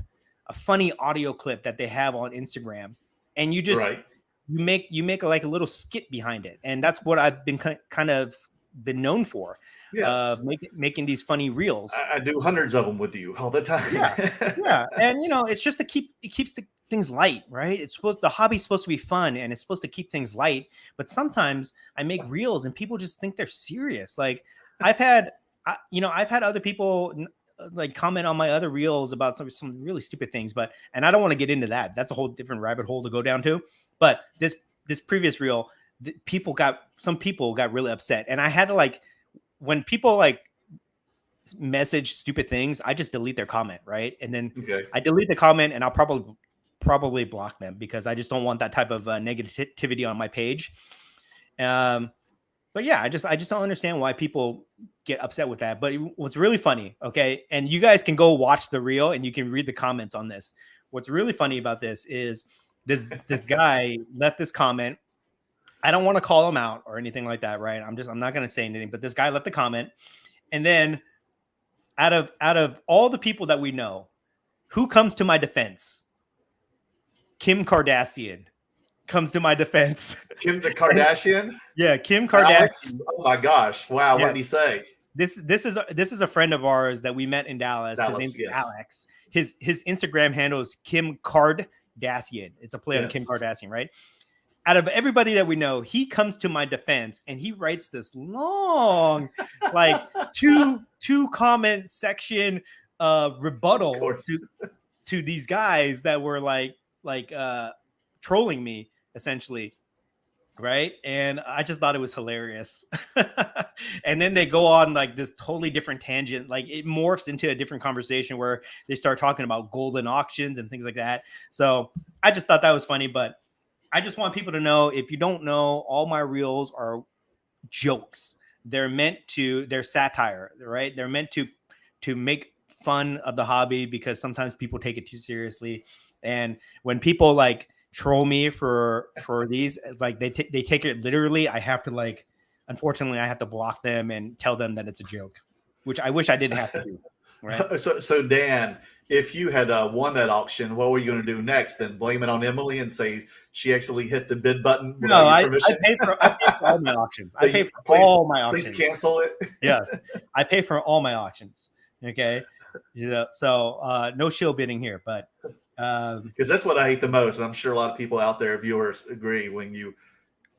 a funny audio clip that they have on Instagram, and you just Right. you make like a little skit behind it, and that's what I've been kind of been known for, Yes. making these funny reels. I do hundreds of them with you all the time. Yeah, yeah, and you know, it's just to keep it keeps the things light, right? The hobby's supposed to be fun and it's supposed to keep things light. But sometimes I make reels and people just think they're serious. Like I've had, I've had other people like comment on my other reels about some really stupid things, and I don't want to get into that. That's a whole different rabbit hole to go down to. But this previous reel, some people got really upset, and I had to like, when people like message stupid things, I just delete their comment, right? And then Okay. I delete the comment, and I'll probably block them because I just don't want that type of negativity on my page. But yeah, I just don't understand why people get upset with that. But what's really funny, okay, and you guys can go watch the reel and you can read the comments on this. What's really funny about this is this guy left this comment. I don't want to call him out or anything like that, right? I'm not going to say anything, but this guy left the comment, and then out of all the people that we know, who comes to my defense? Kim Kardashian comes to my defense. Kim the Kardashian? Yeah, Kim Kardashian. Alex? Oh my gosh. Wow. Yeah. What did he say? This is a friend of ours that we met in Dallas. His name's Alex. His Instagram handle is Kim Kardashian. It's a play on Kim Kardashian, right? Out of everybody that we know, he comes to my defense and he writes this long, like two comment section rebuttal to these guys that were like trolling me essentially, right? And I just thought it was hilarious. And then they go on like this totally different tangent, like it morphs into a different conversation where they start talking about golden auctions and things like that. So I just thought that was funny, but I just want people to know, if you don't know, all my reels are jokes. They're satire, right? They're meant to make fun of the hobby because sometimes people take it too seriously. And when people like troll me for these, like they take it literally, I have to like, unfortunately, I have to block them and tell them that it's a joke, which I wish I didn't have to do. Right. So Dan, if you had won that auction, what were you going to do next? Then blame it on Emily and say she actually hit the bid button without your permission? I pay for all my auctions. I pay for all my auctions. Please cancel it. Yes, I pay for all my auctions. Okay, so no shield bidding here, but because that's what I hate the most, and I'm sure a lot of people out there, viewers, agree. When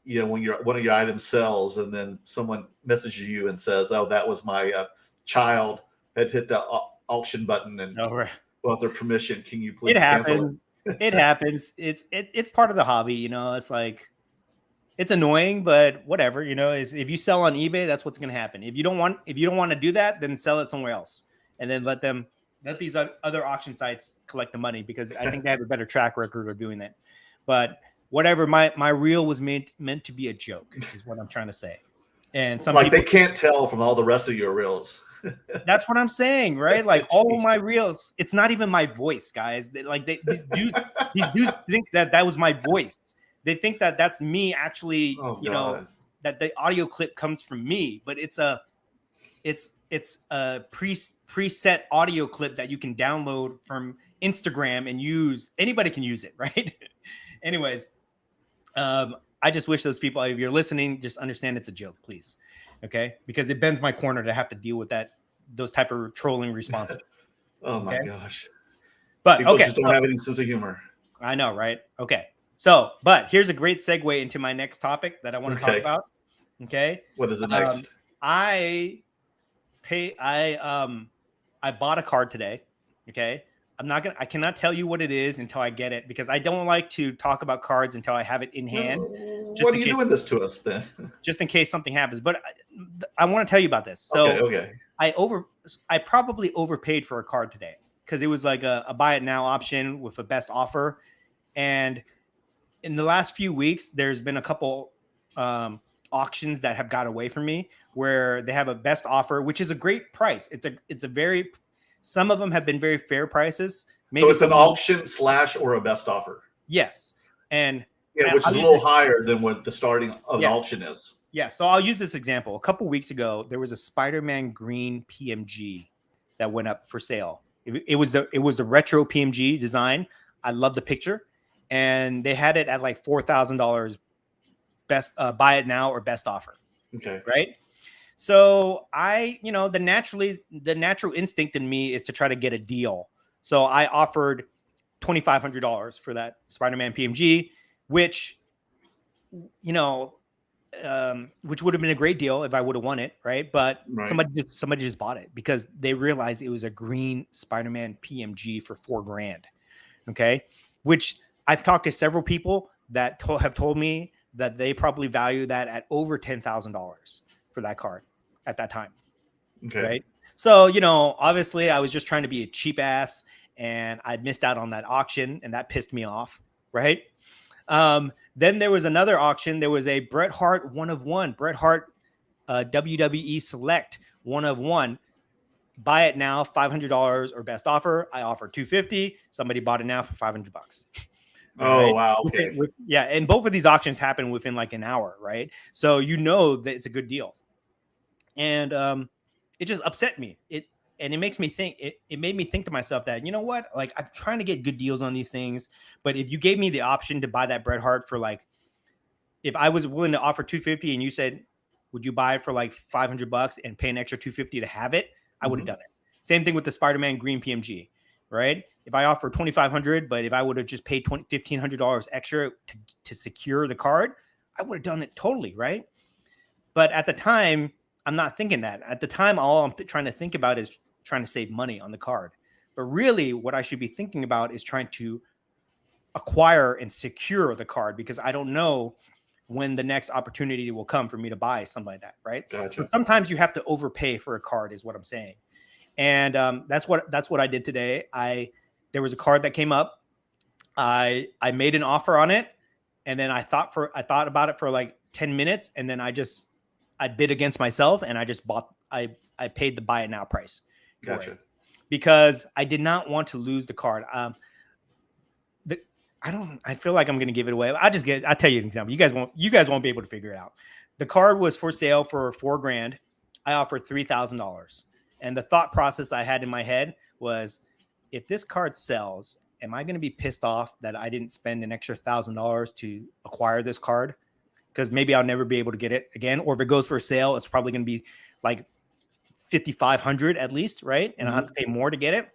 when one of your items sells, and then someone messages you and says, "Oh, that was my child had hit the auction button," and without their permission, can you please cancel it? It happens. It's part of the hobby, It's like, it's annoying, but whatever, If you sell on eBay, that's what's going to happen. If you don't want to do that, then sell it somewhere else, and then let these other auction sites collect the money, because I think they have a better track record of doing that. But whatever, my reel was meant to be a joke, is what I'm trying to say. And some people, they can't tell from all the rest of your reels. That's what I'm saying, right? Like all of my reels, it's not even my voice, guys. These dudes think that was my voice. They think that that's me actually, that the audio clip comes from me, but it's a preset audio clip that you can download from Instagram and use. Anybody can use it, right? Anyways, I just wish those people, if you're listening, just understand it's a joke, please. Okay, because it bends my corner to have to deal with those type of trolling responses. Oh my gosh! But people just don't have any sense of humor. I know, right? Okay, so but here's a great segue into my next topic that I want to talk about. Okay, what is it next? I bought a card today. Okay, I cannot tell you what it is until I get it, because I don't like to talk about cards until I have it in hand. What are you doing this to us then? Just in case something happens. But I want to tell you about this. So okay. I probably overpaid for a card today, because it was like a buy it now option with a best offer. And in the last few weeks, there's been a couple auctions that have got away from me where they have a best offer, which is a great price. Some of them have been very fair prices. Maybe so it's an auction / or a best offer. Yes. And Yeah, And which I'll is a use little this, higher than what the starting of an yes. auction is. Yeah. So I'll use this example. A couple weeks ago, there was a Spider-Man green PMG that went up for sale. It was the retro PMG design. I love the picture, and they had it at like $4,000 best buy it now or best offer. Okay. Right. So the natural instinct in me is to try to get a deal. So I offered $2,500 for that Spider-Man PMG, which, which would have been a great deal if I would have won it, right? But Right. somebody just bought it because they realized it was a green Spider-Man PMG for $4,000. Okay, which I've talked to several people that have told me that they probably value that at over $10,000 for that card at that time. Okay. Right. So, obviously I was just trying to be a cheap ass and I missed out on that auction and that pissed me off. Right. Then there was another auction. There was a Bret Hart 1 of 1, Bret Hart WWE Select 1 of 1. Buy it now, $500 or best offer. I offer $250. Somebody bought it now for $500. Oh, Right. wow. Okay. Yeah. And both of these auctions happen within like an hour. Right. So, that it's a good deal. And it just upset me. And it makes me think, it made me think to myself that, you know what, like I'm trying to get good deals on these things. But if you gave me the option to buy that Bret Hart for like, if I was willing to offer $250 and you said, would you buy it for like $500 and pay an extra $250 to have it? I would have done it. Same thing with the Spider-Man green PMG, right? If I offer $2,500, but if I would have just paid $1,500 extra to secure the card, I would have done it totally, right? But at the time, I'm not thinking that. At the time, all I'm trying to think about is trying to save money on the card. But really, what I should be thinking about is trying to acquire and secure the card because I don't know when the next opportunity will come for me to buy something like that, right? Gotcha. So sometimes you have to overpay for a card, is what I'm saying. And that's what I did today. There was a card that came up. I made an offer on it, and then I thought about it for like 10 minutes, and then I bid against myself, and I just bought. I paid the buy it now price for Gotcha. it because I did not want to lose the card. I feel like I'm going to give it away. I'll tell you an example. You guys won't be able to figure it out. The card was for sale for $4,000. I offered $3,000. And the thought process I had in my head was, if this card sells, am I going to be pissed off that I didn't spend an extra $1,000 to acquire this card? Because maybe I'll never be able to get it again. Or if it goes for sale, it's probably going to be like $5,500 at least, right? And I'll have to pay more to get it.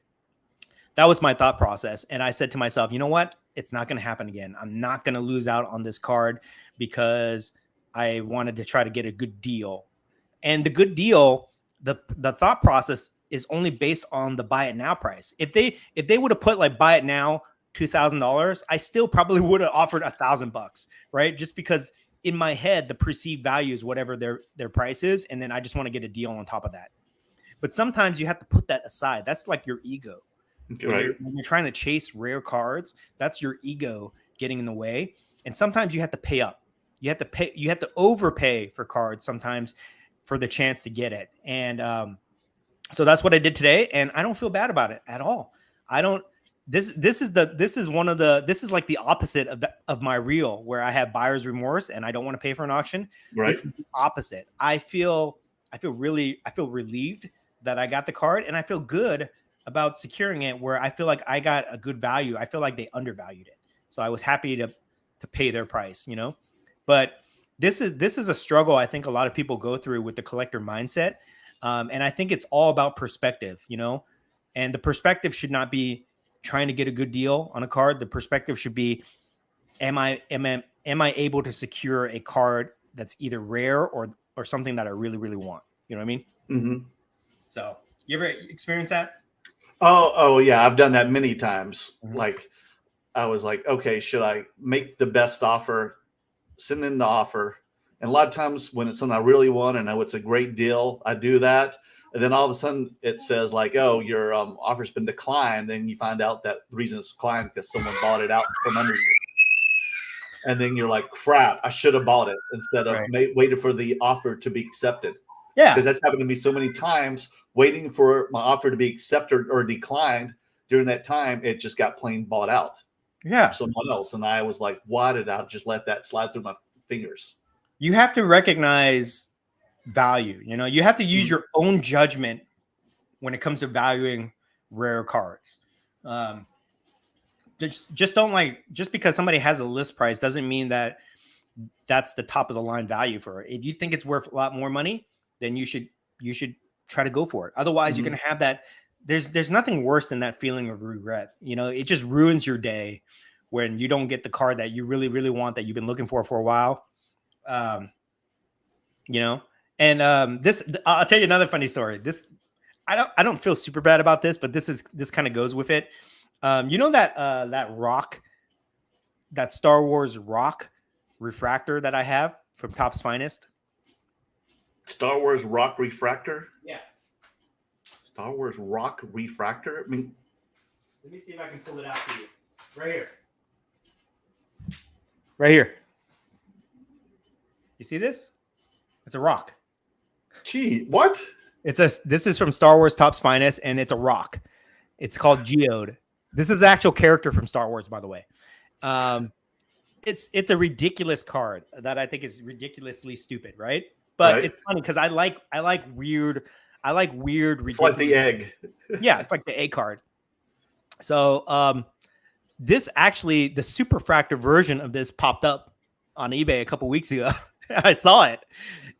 That was my thought process. And I said to myself, you know what? It's not going to happen again. I'm not going to lose out on this card because I wanted to try to get a good deal. And the good deal, the thought process is only based on the buy it now price. If they would have put like buy it now $2,000, I still probably would have offered $1,000, right? Just because in my head the perceived value is whatever their price is, and then I just want to get a deal on top of that. But sometimes you have to put that aside. That's like your ego. When you're trying to chase rare cards, that's your ego getting in the way. And sometimes you have to pay up. You have to overpay for cards sometimes for the chance to get it. And so that's what I did today. And I don't feel bad about it at all. I don't. This is like the opposite of my reel where I have buyer's remorse and I don't want to pay for an auction. Right. This is the opposite. I feel relieved that I got the card, and I feel good about securing it where I feel like I got a good value. I feel like they undervalued it. So I was happy to pay their price, but this is a struggle I think a lot of people go through with the collector mindset. And I think it's all about perspective, and the perspective should not be trying to get a good deal on a card. The perspective should be, am I able to secure a card that's either rare or something that I really, really want? You know what I mean? Mm-hmm. So you ever experience that? Oh yeah, I've done that many times. Mm-hmm. Like I was like, okay, should I make the best offer, send in the offer? And a lot of times when it's something I really want and I know it's a great deal, I do that. And then all of a sudden it says like, oh, your offer's been declined. And you find out that the reason it's declined because someone bought it out from under you. And then you're like, crap, I should have bought it instead of waiting for the offer to be accepted. Yeah. Because that's happened to me so many times, waiting for my offer to be accepted or declined. During that time, it just got plain bought out. Yeah. someone else. And I was like, why did I just let that slide through my fingers? You have to recognize value. You know, you have to use your own judgment when it comes to valuing rare cards. Just don't like, just because somebody has a list price doesn't mean that that's the top of the line value for it. If you think it's worth a lot more money, then you should try to go for it. Otherwise, you're going to have that. There's nothing worse than that feeling of regret. You know, it just ruins your day when you don't get the card that you really, really want, that you've been looking for a while. You know, and this, I'll tell you another funny story. This, I don't feel super bad about this, but this kind of goes with it. You know that rock, that Star Wars rock refractor that I have from Topps Finest? Star Wars rock refractor? Yeah. Star Wars rock refractor? I mean, let me see if I can pull it out for you. Right here. Right here. You see this? It's a rock. Gee, what? This is from Star Wars Topps Finest, and it's a rock. It's called Geode. This is the actual character from Star Wars, by the way. It's a ridiculous card that I think is ridiculously stupid, right? But it's funny because I like weird. It's like the egg. Yeah, it's like the egg card. So this actually, the superfractor version of this popped up on eBay a couple weeks ago. I saw it,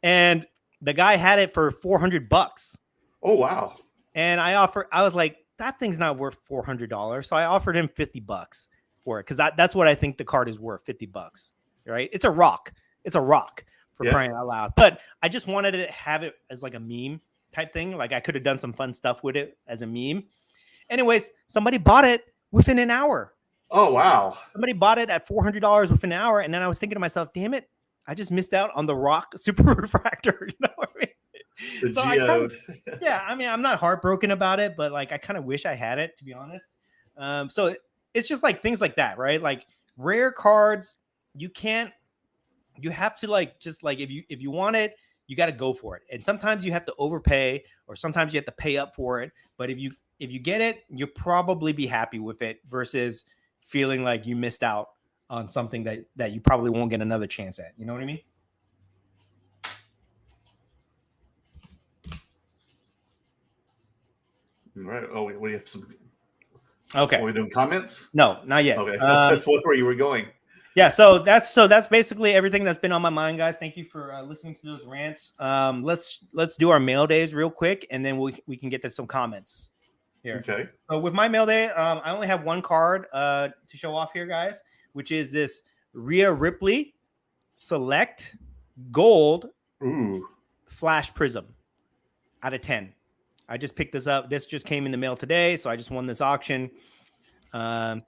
and the guy had it for $400. Oh wow! And I was like, that thing's not worth $400, so I offered him $50 for it because that's what I think the card is worth, $50. Right? It's a rock. It's a rock, for crying out loud. But I just wanted to have it as like a meme type thing. Like I could have done some fun stuff with it as a meme. Anyways, somebody bought it within an hour. Oh wow! Somebody bought it at $400 within an hour, and then I was thinking to myself, damn it, I just missed out on the rock super refractor. You know what I mean? The so Geode. Yeah, I mean, I'm not heartbroken about it, but like I kind of wish I had it, to be honest. So it's just like things like that, right? Like rare cards, you have to like, just like if you want it, you got to go for it. And sometimes you have to overpay, or sometimes you have to pay up for it. But if you get it, you'll probably be happy with it versus feeling like you missed out on something that you probably won't get another chance at. You know what I mean? Right. Oh, we have some. Okay. Are we doing comments? No, not yet. Okay. That's where you were going. Yeah. So that's basically everything that's been on my mind, guys. Thank you for listening to those rants. Let's do our mail days real quick, and then we can get to some comments here. Okay. So with my mail day, I only have one card to show off here, guys, which is this Rhea Ripley Select Gold Flash Prism out of 10. I just picked this up. This just came in the mail today, so I just won this auction. I'm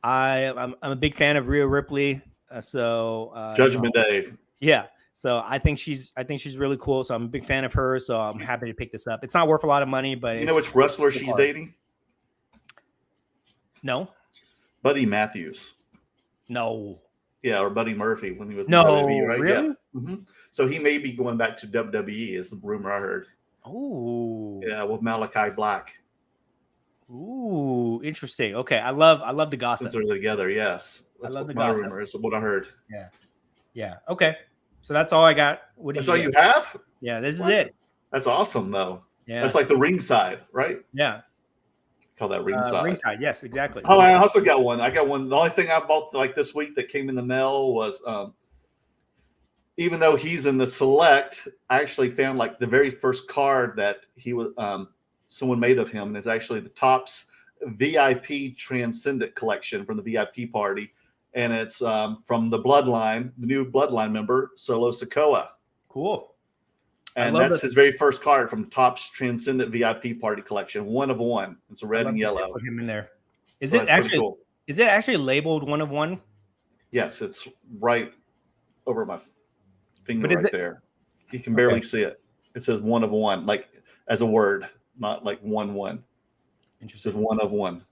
a big fan of Rhea Ripley. Judgment Day. Yeah. So I think she's really cool. So I'm a big fan of her. So I'm happy to pick this up. It's not worth a lot of money, but you know which wrestler she's dating? No. Buddy Matthews. No. Yeah, or Buddy Murphy when he was in WWE, right? Really? Yeah. Mm-hmm. So he may be going back to WWE, is the rumor I heard. Oh. Yeah, with Malachi Black. Ooh, interesting. Okay, I love the gossip. Since they're together, yes. I love the my gossip. rumor. Is what I heard. Yeah. Okay. So that's all I got. That's all you have? Yeah, this is it. That's awesome, though. Yeah. That's like the ringside, right? Yeah. Call that ringside. Ringside, yes, exactly. Oh, I also got one. I got one. The only thing I bought like this week that came in the mail was even though he's in the select, I actually found like the very first card that he was someone made of him, and is actually the Topps VIP Transcendent collection from the VIP party. And it's from the Bloodline, the new Bloodline member, Solo Sikoa. Cool. And that's his very first card from Topps Transcendent VIP Party Collection, 1 of 1. It's a red and yellow. Put him in there. Is it actually labeled 1 of 1? Yes, it's right over my finger there. You can barely see it. It says 1 of 1, like as a word, not like 1-1. It says 1 of 1.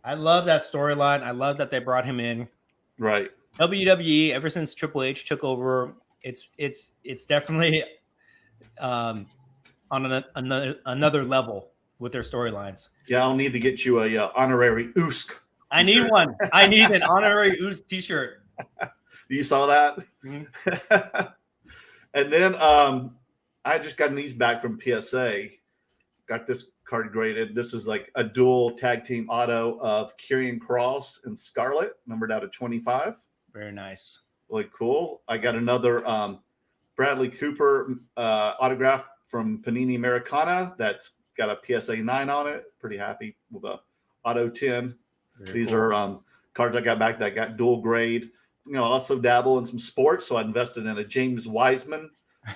I love that storyline. I love that they brought him in. Right. WWE, ever since Triple H took over, it's definitely on another level with their storylines. Yeah, I'll need to get you a honorary Usk. I need one. I need an honorary Ooze t-shirt. You saw that? Mm-hmm. And then I just got these back from PSA. Got this card graded. This is like a dual tag team auto of Karrion Kross and Scarlett, numbered out of 25. Very nice. Really cool. I got another Bradley Cooper autograph from Panini Americana that's got a PSA 9 on it. Pretty happy with a auto 10. Very These cool. are cards I got back that got dual grade. I also dabble in some sports, so I invested in a James Wiseman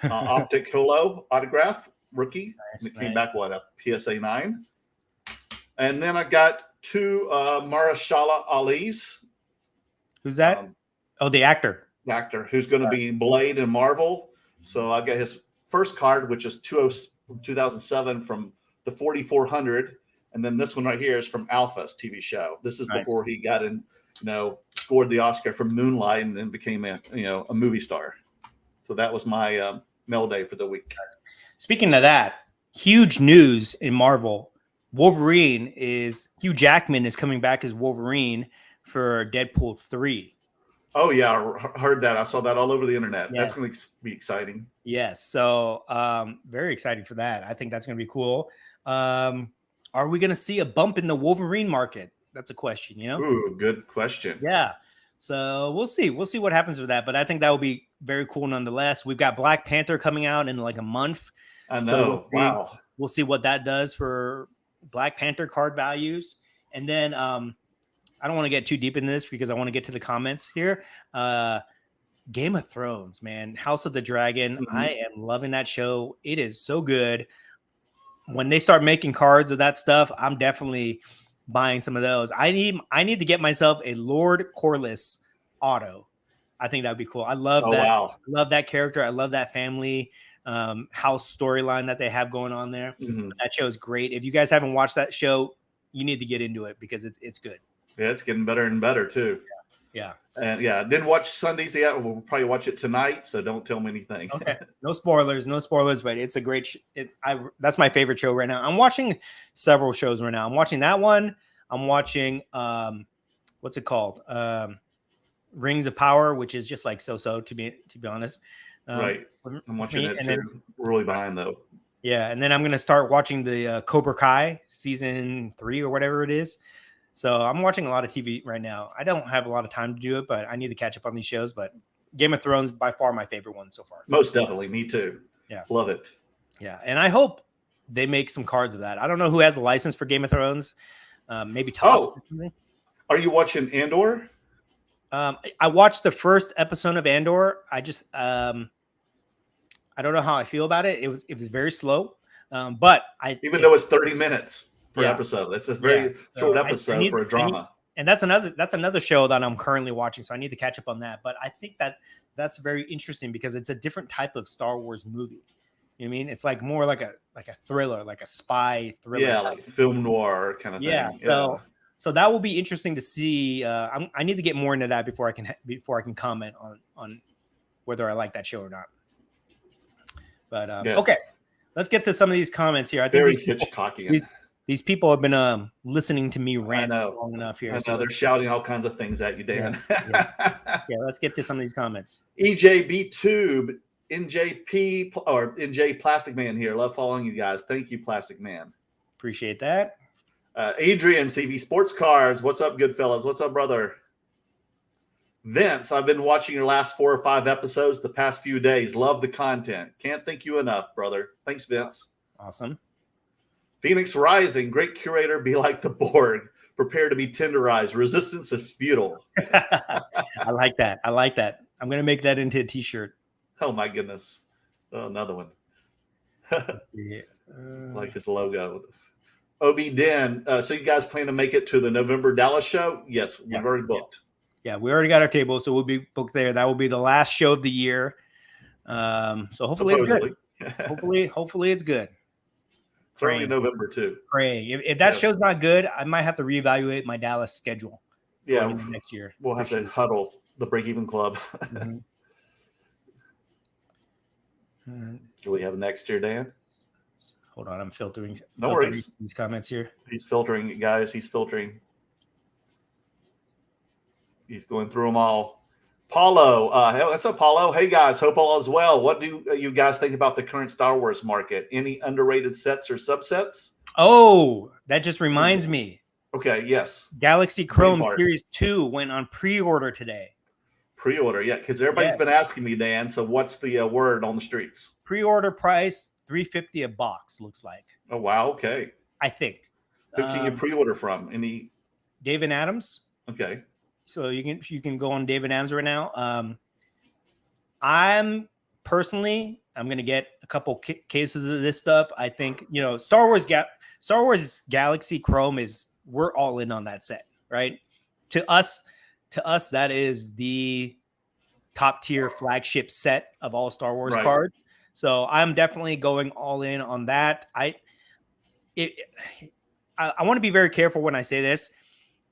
optic holo autograph rookie. Nice, and it came back a PSA 9. And then I got 2 Mahershala Ali's. Who's that? The actor. The actor who's going to be Blade in Marvel. So I got his first card, which is 2007 from the 4400. And then this one right here is from Alpha's TV show. This is before he got in, scored the Oscar for Moonlight and then became a movie star. So that was my mail day for the week. Speaking of that, huge news in Marvel. Hugh Jackman is coming back as Wolverine for Deadpool 3. Oh, yeah. I heard that. I saw that all over the internet. Yes. That's going to be exciting. Yes. So very excited for that. I think that's going to be cool. Are we going to see a bump in the Wolverine market? That's a question, Ooh, good question. Yeah. So we'll see. We'll see what happens with that. But I think that will be very cool nonetheless. We've got Black Panther coming out in like a month. I know. So Wow. We'll see what that does for Black Panther card values. And then I don't want to get too deep in this because I want to get to the comments here. Game of Thrones, man. House of the Dragon. Mm-hmm. I am loving that show. It is so good. When they start making cards of that stuff, I'm definitely buying some of those. I need to get myself a Lord Corlys auto. I think that would be cool. I love that. Wow. I love that character. I love that family house storyline that they have going on there. Mm-hmm. That show is great. If you guys haven't watched that show, you need to get into it because it's good. Yeah, it's getting better and better too. Yeah. And didn't watch Sundays yet. We'll probably watch it tonight, so don't tell me anything. Okay. No spoilers, but it's a great that's my favorite show right now. I'm watching several shows right now. I'm watching that one. I'm watching what's it called? Rings of Power, which is just like so to be honest. Right. I'm watching it too. Then, really behind though. Yeah, and then I'm gonna start watching the Cobra Kai season 3 or whatever it is. So I'm watching a lot of TV right now. I don't have a lot of time to do it, but I need to catch up on these shows. But Game of Thrones, by far my favorite one so far. Most definitely. Me too. Yeah. Love it. Yeah. And I hope they make some cards of that. I don't know who has a license for Game of Thrones. Maybe Topps or something. Are you watching Andor? I watched the first episode of Andor. I just I don't know how I feel about it. It was very slow. But though it's 30 minutes per episode. It's a very short episode for a drama. And that's another show that I'm currently watching, so I need to catch up on that. But I think that's very interesting because it's a different type of Star Wars movie. You know what I mean? It's like more like a thriller, like a spy thriller. Yeah, like film noir kind of thing. Yeah. So that will be interesting to see. I need to get more into that before I can comment on whether I like that show or not. But okay, let's get to some of these comments here. I think very Hitchcockian. These people have been listening to me rant long enough here. I know they're shouting all kinds of things at you, Dan. Yeah, let's get to some of these comments. EJB Tube, NJP or NJ Plastic Man here. Love following you guys. Thank you, Plastic Man. Appreciate that. Adrian, CV Sports Cards. What's up, good fellas? What's up, brother? Vince, I've been watching your last 4 or 5 episodes the past few days. Love the content. Can't thank you enough, brother. Thanks, Vince. Awesome. Phoenix Rising, great curator, be like the Borg. Prepare to be tenderized. Resistance is futile. I like that. I'm going to make that into a t-shirt. Oh, my goodness. Oh, another one. Like his logo. OB Den. So you guys plan to make it to the November Dallas show? Yes, we've already booked. Yeah, we already got our table, so we'll be booked there. That will be the last show of the year. So hopefully it's good. Hopefully it's good. It's early November too. Praying. If that show's not good, I might have to reevaluate my Dallas schedule. Yeah, next year. We'll have to huddle the Break Even Club. Mm-hmm. Do we have next year, Dan? Hold on, I'm filtering. No worries. These comments here. He's filtering, guys. He's filtering. He's going through them all. Paulo, what's up, Paulo? Hey guys, hope all is well. What do you guys think about the current Star Wars market? Any underrated sets or subsets? Oh, that just reminds me. Okay, yes. Galaxy Chrome Series 2 went on pre-order today. Pre-order, yeah, because everybody's been asking me, Dan. So what's the word on the streets? Pre-order price $350 a box. Looks like. Oh wow, okay. I think. Who can you pre-order from? Any? David Adams. Okay. So you can go on David Adams right now. I'm gonna get a couple cases of this stuff. I think Star Wars Galaxy Chrome we're all in on that set, right? To us, that is the top tier flagship set of all Star Wars cards. So I'm definitely going all in on that. I want to be very careful when I say this.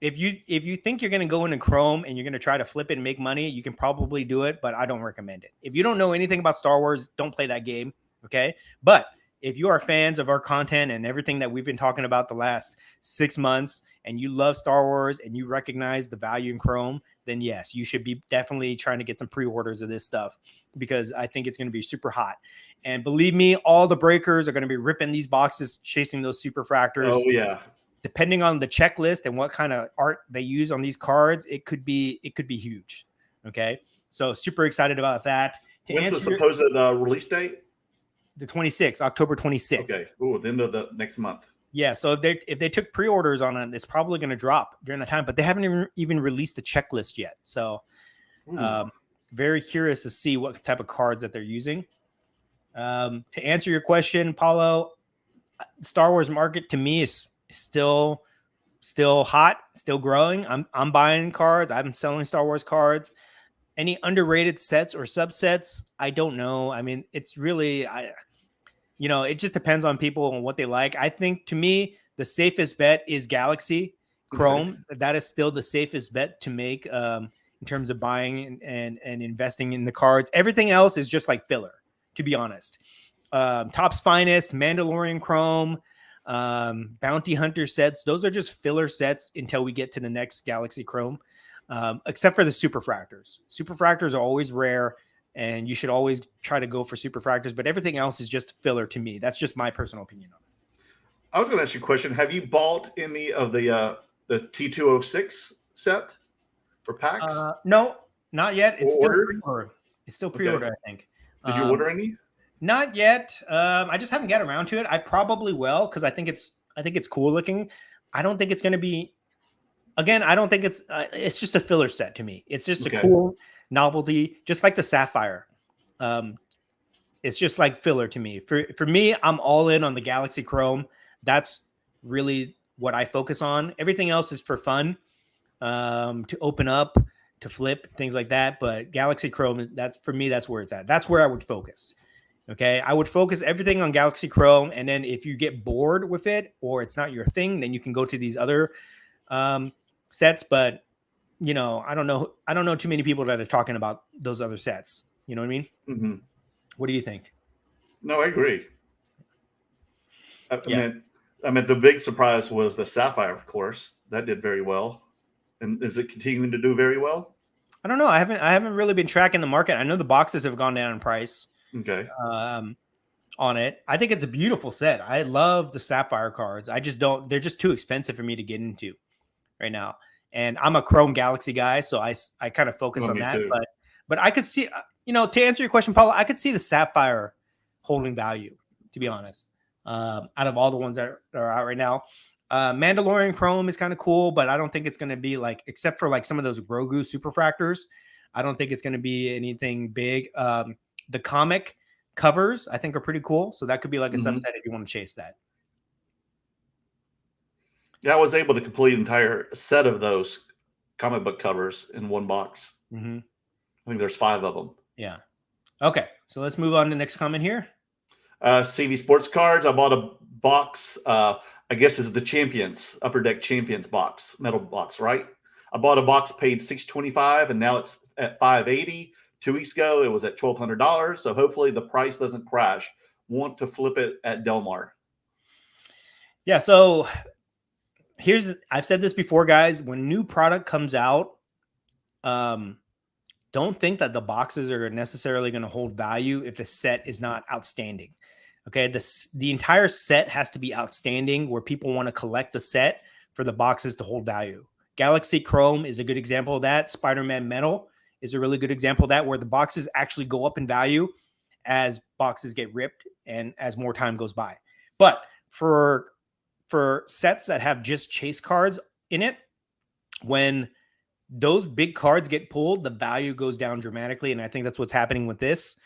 If you think you're going to go into Chrome and you're going to try to flip it and make money, you can probably do it, but I don't recommend it. If you don't know anything about Star Wars, don't play that game, okay? But if you are fans of our content and everything that we've been talking about the last 6 months, and you love Star Wars and you recognize the value in Chrome, then yes, you should be definitely trying to get some pre-orders of this stuff, because I think it's going to be super hot. And believe me, all the breakers are going to be ripping these boxes, chasing those superfractors. Oh yeah. Depending on the checklist and what kind of art they use on these cards, it could be huge. Okay, so super excited about that. When's the supposed release date? The 26th, October 26th. Okay, the end of the next month. Yeah, so if they took pre-orders on it, it's probably going to drop during that time. But they haven't even released the checklist yet. So very curious to see what type of cards that they're using. To answer your question, Paulo, Star Wars market to me is still hot, still growing. I'm buying cards. I'm selling Star Wars cards. Any underrated sets or subsets? I don't know. I mean, it's really it just depends on people and what they like. I think to me, the safest bet is Galaxy Chrome. Okay. That is still the safest bet to make in terms of buying and investing in the cards. Everything else is just like filler, to be honest. Topps Finest, Mandalorian Chrome, Bounty Hunter sets. Those are just filler sets until we get to the next Galaxy Chrome, except for the Superfractors. Superfractors are always rare, and you should always try to go for Superfractors, but everything else is just filler to me. That's just my personal opinion on it. I was going to ask you a question. Have you bought any of the T206 set or packs? No, not yet. It's still pre-ordered. It's still pre-ordered, okay. I think. Did you order any? Not yet. I just haven't gotten around to it. I probably will, because I think it's cool looking. I don't think it's going to be. Again, I don't think it's just a filler set to me. It's just a cool novelty, just like the Sapphire. It's just like filler to me. For me, I'm all in on the Galaxy Chrome. That's really what I focus on. Everything else is for fun, to open up, to flip, things like that. But Galaxy Chrome, that's for me. That's where it's at. That's where I would focus. Okay, I would focus everything on Galaxy Chrome, and then if you get bored with it or it's not your thing, then you can go to these other sets. But I don't know too many people that are talking about those other sets. You know what I mean? Mm-hmm. What do you think? No, I agree. I mean, the big surprise was the Sapphire, of course. That did very well. And is it continuing to do very well? I don't know. I haven't really been tracking the market. I know the boxes have gone down in price. Okay. On it. I think it's a beautiful set. I love the Sapphire cards. They're just too expensive for me to get into right now. And I'm a Chrome Galaxy guy, so I kind of focus on that. Too. But I could see, to answer your question, Paula, I could see the Sapphire holding value, to be honest, out of all the ones that are out right now. Mandalorian Chrome is kind of cool, but I don't think it's going to be except for some of those Grogu Superfractors, I don't think it's going to be anything big. The comic covers, I think, are pretty cool. So that could be a subset if you want to chase that. Yeah, I was able to complete an entire set of those comic book covers in one box. Mm-hmm. I think there's 5 of them. Yeah. Okay, so let's move on to the next comment here. CV Sports Cards. I bought a box. I guess is the Champions Upper Deck Champions box, metal box, right? I bought a box, paid $625, and now it's at $580. 2 weeks ago, it was at $1,200. So hopefully the price doesn't crash. Want to flip it at Del Mar. Yeah. So I've said this before, guys. When new product comes out, don't think that the boxes are necessarily going to hold value if the set is not outstanding. Okay, the entire set has to be outstanding where people want to collect the set for the boxes to hold value. Galaxy Chrome is a good example of that. Spider-Man Metal is a really good example of that, where the boxes actually go up in value as boxes get ripped and as more time goes by. But for sets that have just chase cards in it, when those big cards get pulled, the value goes down dramatically. And I think that's what's happening with this.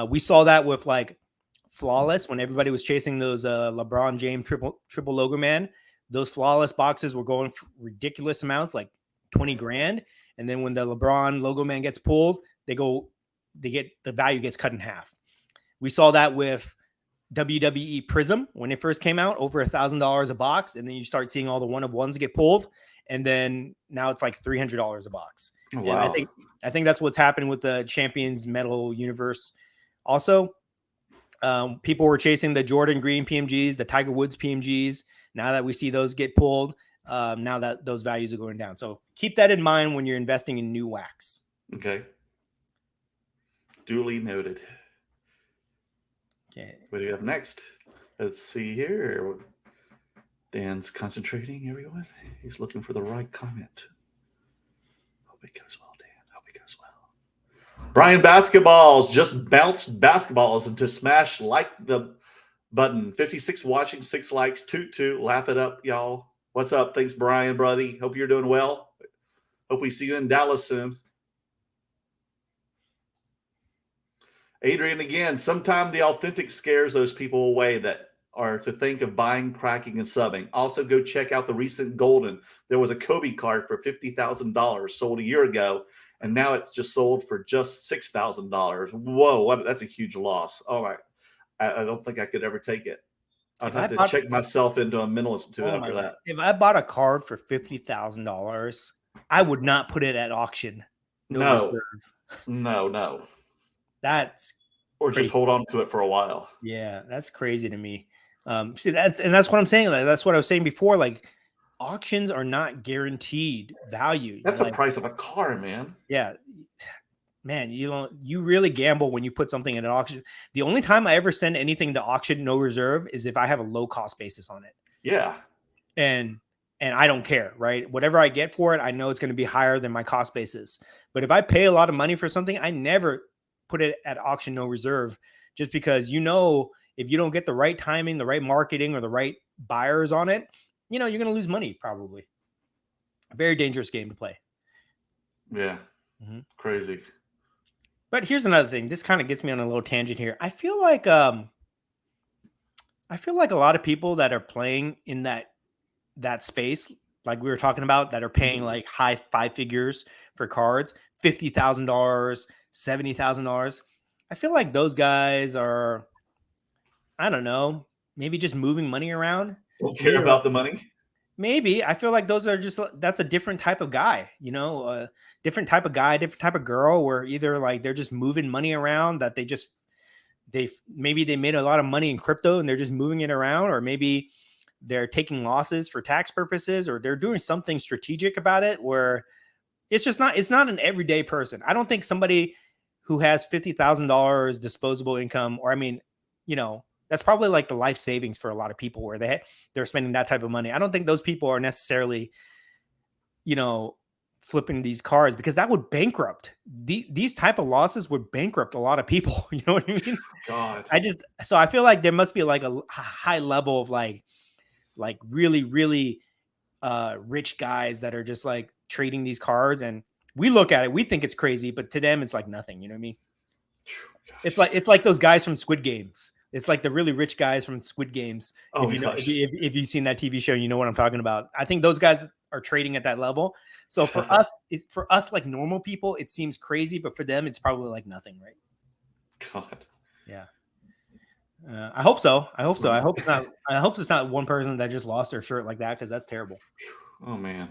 We saw that with like Flawless when everybody was chasing those LeBron James triple logo man. Those Flawless boxes were going for ridiculous amounts, like 20 grand. And then when the LeBron logo man gets pulled, the value gets cut in half. We saw that with WWE Prism when it first came out, over $1,000 a box. And then you start seeing all the one of ones get pulled. And then now it's like $300 a box. Oh, wow. And I think that's what's happening with the Champions Metal universe. Also, people were chasing the Jordan Green PMGs, the Tiger Woods PMGs. Now that we see those get pulled, now that those values are going down. So keep that in mind when you're investing in new wax. Okay. Duly noted. Okay. What do you have next? Let's see here. Dan's concentrating, everyone. He's looking for the right comment. Hope it goes well, Dan. Hope it goes well. Brian Basketballs just bounced basketballs into smash like the button. 56 watching, 6 likes, toot. Lap it up, y'all. What's up? Thanks, Brian, buddy. Hope you're doing well. Hope we see you in Dallas soon. Adrian, again, sometime the authentic scares those people away that are to think of buying, cracking, and subbing. Also, go check out the recent Golden. There was a Kobe card for $50,000 sold a year ago, and now it's just sold for just $6,000. Whoa, that's a huge loss. Oh, I don't think I could ever take it. I'd have to check myself into a mental institute after that. If I bought a card for $50,000, I would not put it at auction. No. That's or crazy. Just hold on to it for a while. Yeah, that's crazy to me. See, that's what I'm saying. Like, that's what I was saying before. Like, auctions are not guaranteed value. That's the price of a car, man. Yeah, man, you really gamble when you put something in an auction. The only time I ever send anything to auction no reserve is if I have a low cost basis on it. Yeah, and I don't care, right? Whatever I get for it, I know it's going to be higher than my cost basis. But if I pay a lot of money for something, I never put it at auction no reserve, just because if you don't get the right timing, the right marketing, or the right buyers on it, you're going to lose money probably. A very dangerous game to play. Yeah, Crazy. But here's another thing. This kind of gets me on a little tangent here. I feel like a lot of people that are playing in that space, like we were talking about, that are paying like high 5 figures for cards, $50,000, $70,000. I feel like those guys are, I don't know, maybe just moving money around. Don't care about the money. Maybe. I feel like that's a different type of guy, different type of guy, different type of girl, where either like they're just moving money around, that maybe they made a lot of money in crypto and they're just moving it around, or maybe they're taking losses for tax purposes, or they're doing something strategic about it, where it's not an everyday person. I don't think somebody who has $50,000 disposable income, or that's probably like the life savings for a lot of people, where they're spending that type of money. I don't think those people are necessarily, flipping these cards, because that would bankrupt these type of losses would bankrupt a lot of people. You know what I mean? God. So I feel like there must be like a high level of like really, really rich guys that are just like trading these cards, and we look at it, we think it's crazy, but to them it's like nothing. You know what I mean? It's like those guys from Squid Games. It's like the really rich guys from Squid Games. Oh, if you've seen that TV show, you know what I'm talking about. I think those guys are trading at that level. So for us, like normal people, it seems crazy, but for them, it's probably like nothing, right? God. Yeah. I hope so. I hope it's not. I hope it's not one person that just lost their shirt like that, because that's terrible. Oh man.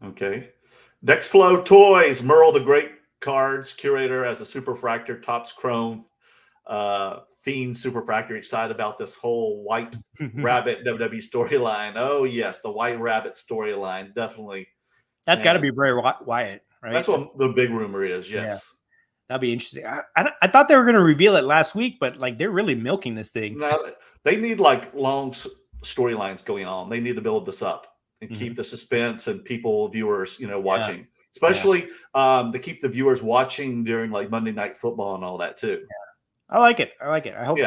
Okay. Dexflow Toys, Merle the Great cards, curator as a superfractor, tops chrome. Fiend Superfractor excited about this whole White Rabbit WWE storyline. Oh yes, the White Rabbit storyline, definitely. That's got to be Bray Wyatt, right? That's what the big rumor is. Yes. Yeah. That'd be interesting. I thought they were going to reveal it last week, but like they're really milking this thing. No, they need like long storylines going on. They need to build this up and keep the suspense and viewers, watching. Especially to keep the viewers watching during like Monday Night Football and all that too. Yeah. I like it. I hope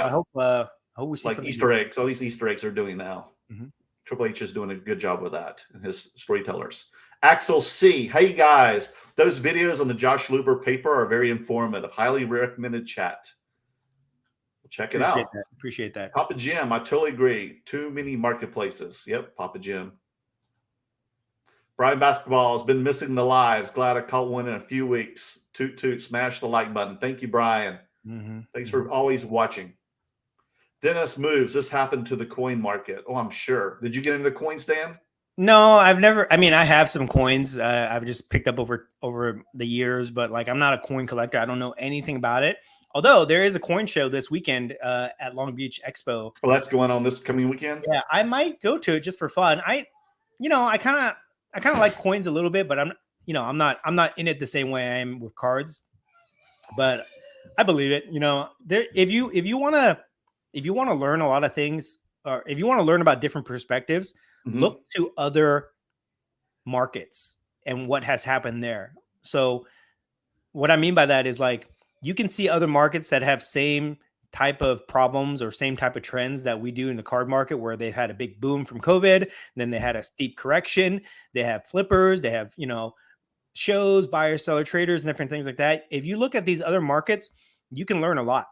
we see like Easter eggs. All these Easter eggs are doing now. Triple H is doing a good job with that and his storytellers. Axel C. Hey guys, those videos on the Josh Luber paper are very informative. Highly recommended chat. Check it out. Appreciate that. Papa Jim, I totally agree. Too many marketplaces. Yep, Papa Jim. Brian Basketball has been missing the lives. Glad I caught one in a few weeks. Toot toot, smash the like button. Thank you, Brian. Thanks for always watching. Dennis moves. This happened to the coin market. Oh, I'm sure. Did you get into the coin stand? No, I've never. I mean, I have some coins. I've just picked up over the years, but like I'm not a coin collector. I don't know anything about it. Although there is a coin show this weekend at Long Beach Expo. Well, that's going on this coming weekend. Yeah, I might go to it just for fun. I kind of like coins a little bit, but I'm not in it the same way I am with cards. But I believe it. If you want to learn a lot of things, or if you want to learn about different perspectives, look to other markets and what has happened there. So what I mean by that is like you can see other markets that have same type of problems or same type of trends that we do in the card market, where they've had a big boom from COVID, then they had a steep correction. They have flippers, they have, shows, buyer, seller, traders, and different things like that. If you look at these other markets, you can learn a lot.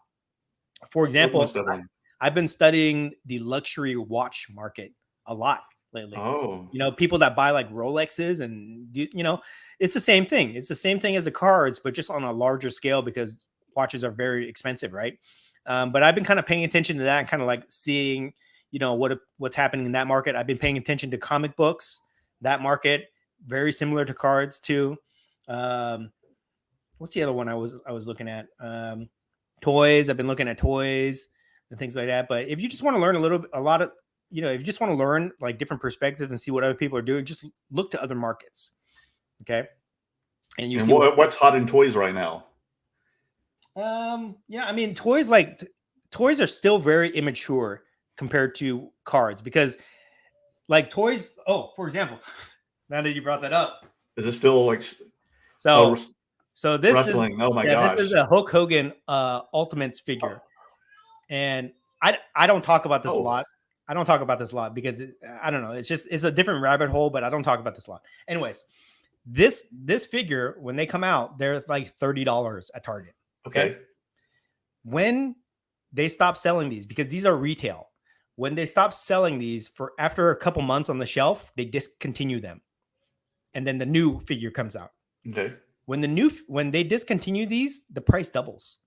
For example, I've been studying the luxury watch market a lot lately. Oh, people that buy like Rolexes and it's the same thing. It's the same thing as the cards, but just on a larger scale because watches are very expensive, right? But I've been kind of paying attention to that and kind of like seeing, what's happening in that market. I've been paying attention to comic books, that market, very similar to cards too. What's the other one I was looking at? Toys. I've been looking at toys and things like that. But if you just want to learn if you just want to learn like different perspectives and see what other people are doing, just look to other markets. Okay. And you see what's hot in toys right now? Yeah, I mean, toys are still very immature compared to cards because like toys. Oh, for example, now that you brought that up, is it still like so this wrestling? Oh my gosh, this is a Hulk Hogan Ultimates figure, and I don't talk about this a lot. I don't talk about this a lot because I don't know. It's a different rabbit hole, but I don't talk about this a lot. Anyways, this figure when they come out, they're like $30 at Target. Okay. When they stop selling these, because these are retail, when they stop selling these after a couple months on the shelf, they discontinue them. And then the new figure comes out. Okay. When they discontinue these, the price doubles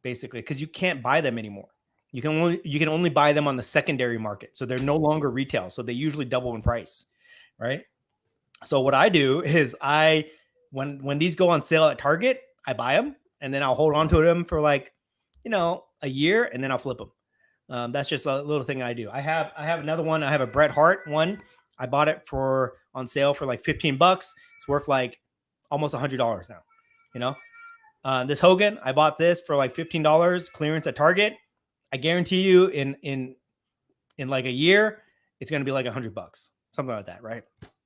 basically because you can't buy them anymore. You can only buy them on the secondary market. So they're no longer retail. So they usually double in price. Right. So what I do is when these go on sale at Target, I buy them. And then I'll hold on to them for like, a year, and then I'll flip them. That's just a little thing I do. I have another one. I have a Bret Hart one. I bought it on sale for like $15. It's worth like almost $100 now. This Hogan, I bought this for like $15 clearance at Target. I guarantee you in like a year, it's going to be like $100, something like that. Right.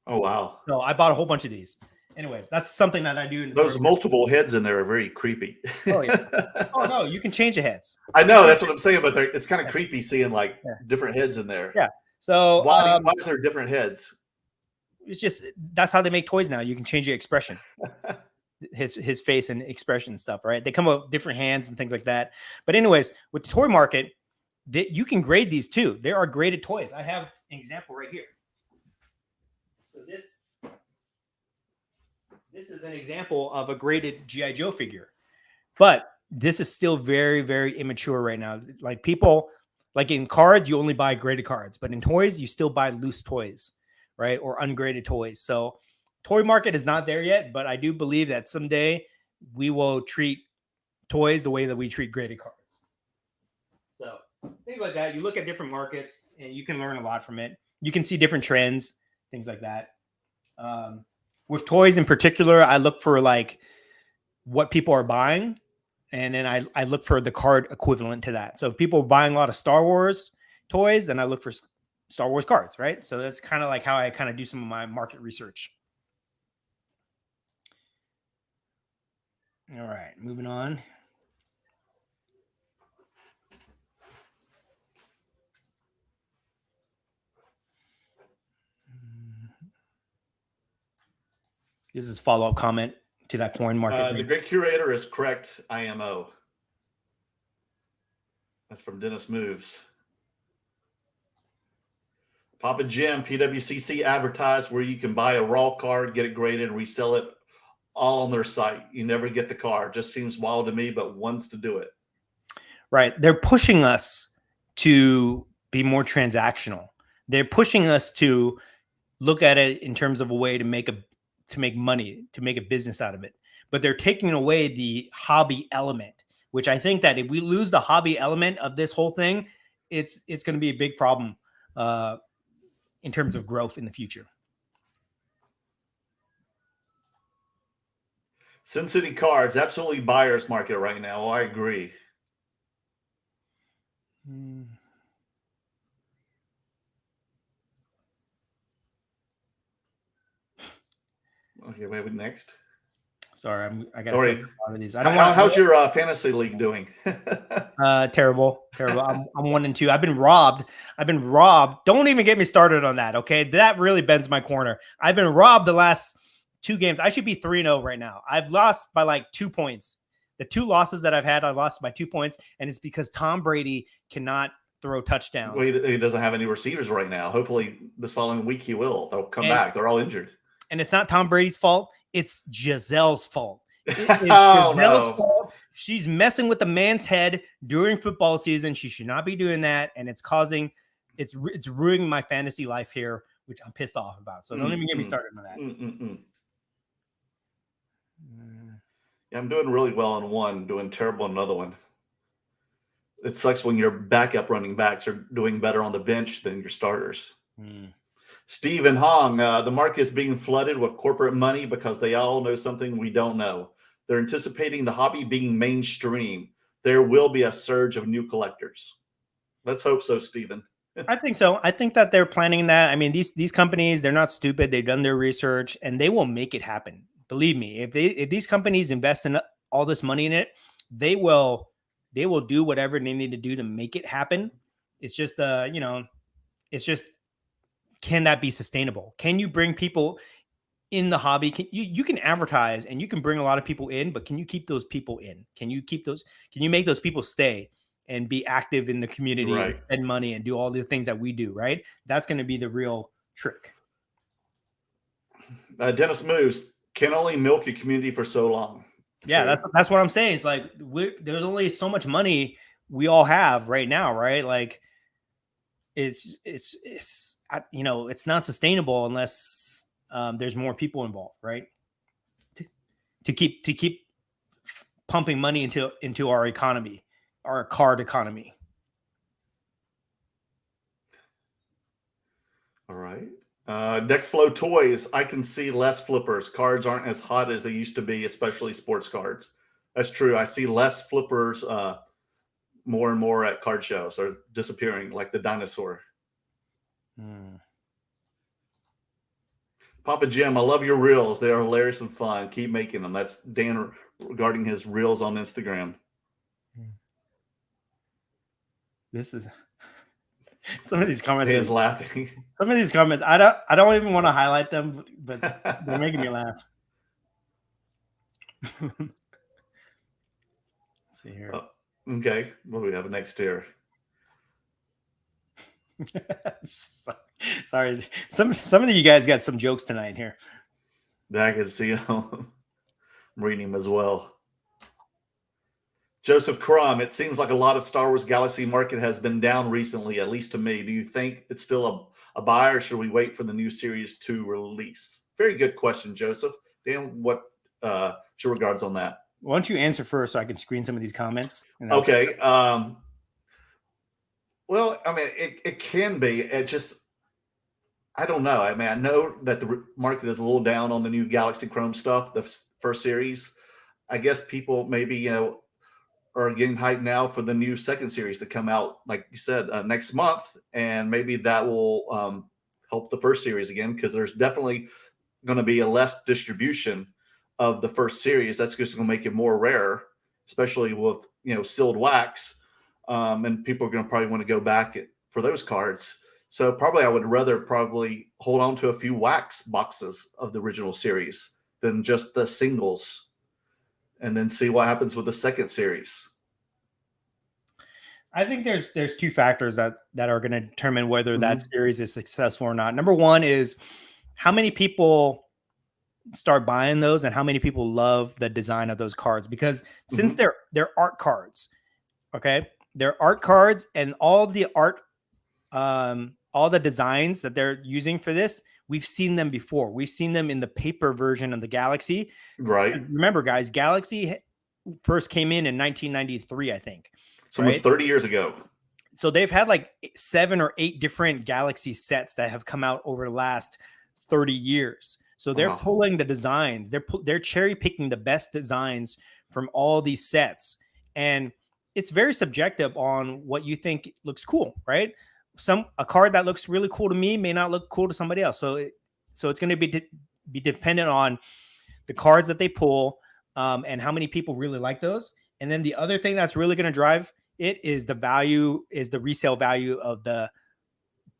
Oh, wow. So I bought a whole bunch of these. Anyways, that's something that I do. Those multiple heads in there are very creepy. Oh, yeah. Oh, no, you can change the heads. I know, that's what I'm saying, but it's kind of creepy seeing like different heads in there. Yeah. So why is there different heads? It's just that's how they make toys now. You can change your expression, his face and expression and stuff, right? They come with different hands and things like that. But anyways, with the toy market, you can grade these too. There are graded toys. I have an example right here. So this is an example of a graded G.I. Joe figure, but this is still very, very immature right now. Like people, like in cards, you only buy graded cards, but in toys, you still buy loose toys, right? Or ungraded toys. So toy market is not there yet, but I do believe that someday we will treat toys the way that we treat graded cards. So things like that. You look at different markets and you can learn a lot from it. You can see different trends, things like that. With toys in particular, I look for like what people are buying, and then I look for the card equivalent to that. So if people are buying a lot of Star Wars toys, then I look for Star Wars cards, right? So that's kind of like how I kind of do some of my market research. All right, moving on. This is follow-up comment to that porn market. The great curator is correct. IMO. That's from Dennis Moves. Papa Jim, PWCC advertised where you can buy a raw card, get it graded, and resell it all on their site. You never get the card. Just seems wild to me, but wants to do it. Right. They're pushing us to be more transactional. They're pushing us to look at it in terms of a way to make money, to make a business out of it. But they're taking away the hobby element, which I think that if we lose the hobby element of this whole thing, it's going to be a big problem in terms of growth in the future. Sin City Cards, absolutely buyer's market right now. I agree. Okay, maybe next. Sorry, I got a lot of these. How's your fantasy league doing? Terrible. I'm 1-2. I've been robbed. Don't even get me started on that. Okay, that really bends my corner. I've been robbed the last 2 games. I should be 3-0 right now. I've lost by like 2 points. The 2 losses that I've had, I lost by 2 points, and it's because Tom Brady cannot throw touchdowns. Well, he doesn't have any receivers right now. Hopefully, this following week he will. They'll come back. They're all injured. And it's not Tom Brady's fault. It's Giselle's fault. No. Fault. She's messing with the man's head during football season. She should not be doing that, and it's ruining my fantasy life here, which I'm pissed off about. So don't even get me started on that. Yeah, I'm doing really well on one, doing terrible on another one. It sucks when your backup running backs are doing better on the bench than your starters. Stephen Hong, the market is being flooded with corporate money because they all know something we don't know. They're anticipating the hobby being mainstream. There will be a surge of new collectors. Let's hope so, Stephen. I think so. I think that they're planning that. I mean, these companies, they're not stupid. They've done their research, and they will make it happen. Believe me, if these companies invest in all this money in it, they will do whatever they need to do to make it happen. It's just it's just, can that be sustainable? Can you bring people in the hobby? You can advertise and you can bring a lot of people in, but can you keep those people in? Can you make those people stay and be active in the community, right, and spend money and do all the things that we do, right? That's going to be the real trick. Dennis Moves, can only milk a community for so long. Yeah, that's what I'm saying. It's like there's only so much money we all have right now, right? Like it's not sustainable unless there's more people involved, right? To keep pumping money into our economy, our card economy. All right. Next Flow Toys, I can see less flippers. Cards aren't as hot as they used to be, especially sports cards. That's true. I see less flippers more and more at card shows, are disappearing like the dinosaur. Papa Jim, I love your reels. They are hilarious and fun. Keep making them. That's Dan regarding his reels on Instagram. This is some of these comments. Dan's laughing. Some of these comments, I don't even want to highlight them, but they're making me laugh. Let's see here. Oh, okay, what do we have next here? Sorry, some of you guys got some jokes tonight here. I can see them. I'm reading them as well. Joseph Crum, it seems like a lot of Star Wars Galaxy market has been down recently, at least to me. Do you think it's still a buy, or should we wait for the new series to release? Very good question, Joseph. Dan, what's your regards on that? Why don't you answer first so I can screen some of these comments? Okay. Well, I mean, it can be. It just, I don't know. I mean, I know that the market is a little down on the new Galaxy Chrome stuff, the first series. I guess people maybe, are getting hyped now for the new second series to come out, like you said, next month. And maybe that will help the first series again, because there's definitely going to be a less distribution of the first series. That's just going to make it more rare, especially with sealed wax, and people are going to probably want to go back for those cards. So probably I would rather probably hold on to a few wax boxes of the original series than just the singles, and then see what happens with the second series. I think there's two factors that are going to determine whether that series is successful or not. Number one is how many people start buying those and how many people love the design of those cards, because since they're art cards, okay, they're art cards, and all the art, all the designs that they're using for this, we've seen them before. We've seen them in the paper version of the Galaxy. Right. Remember, guys, Galaxy first came in 1993, I think. It's almost 30 years ago. So they've had like 7 or 8 different Galaxy sets that have come out over the last 30 years. So they're pulling the designs. They're cherry picking the best designs from all these sets. And it's very subjective on what you think looks cool, right? A card that looks really cool to me may not look cool to somebody else. So it's going to be dependent on the cards that they pull, and how many people really like those. And then the other thing that's really going to drive it is the resale value of the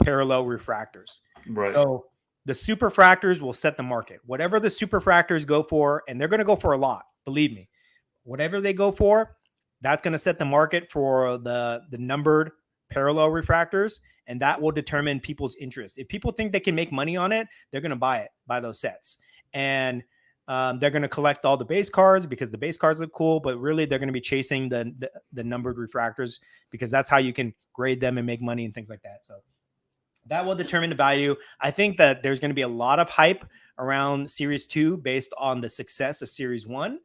parallel refractors. Right. So the superfractors will set the market. Whatever the superfractors go for, and they're going to go for a lot, believe me, whatever they go for, that's going to set the market for the numbered parallel refractors, and that will determine people's interest. If people think they can make money on it, they're going to buy those sets. And they're going to collect all the base cards because the base cards look cool, but really they're going to be chasing the numbered refractors because that's how you can grade them and make money and things like that. So that will determine the value. I think that there's going to be a lot of hype around Series 2 based on the success of Series 1.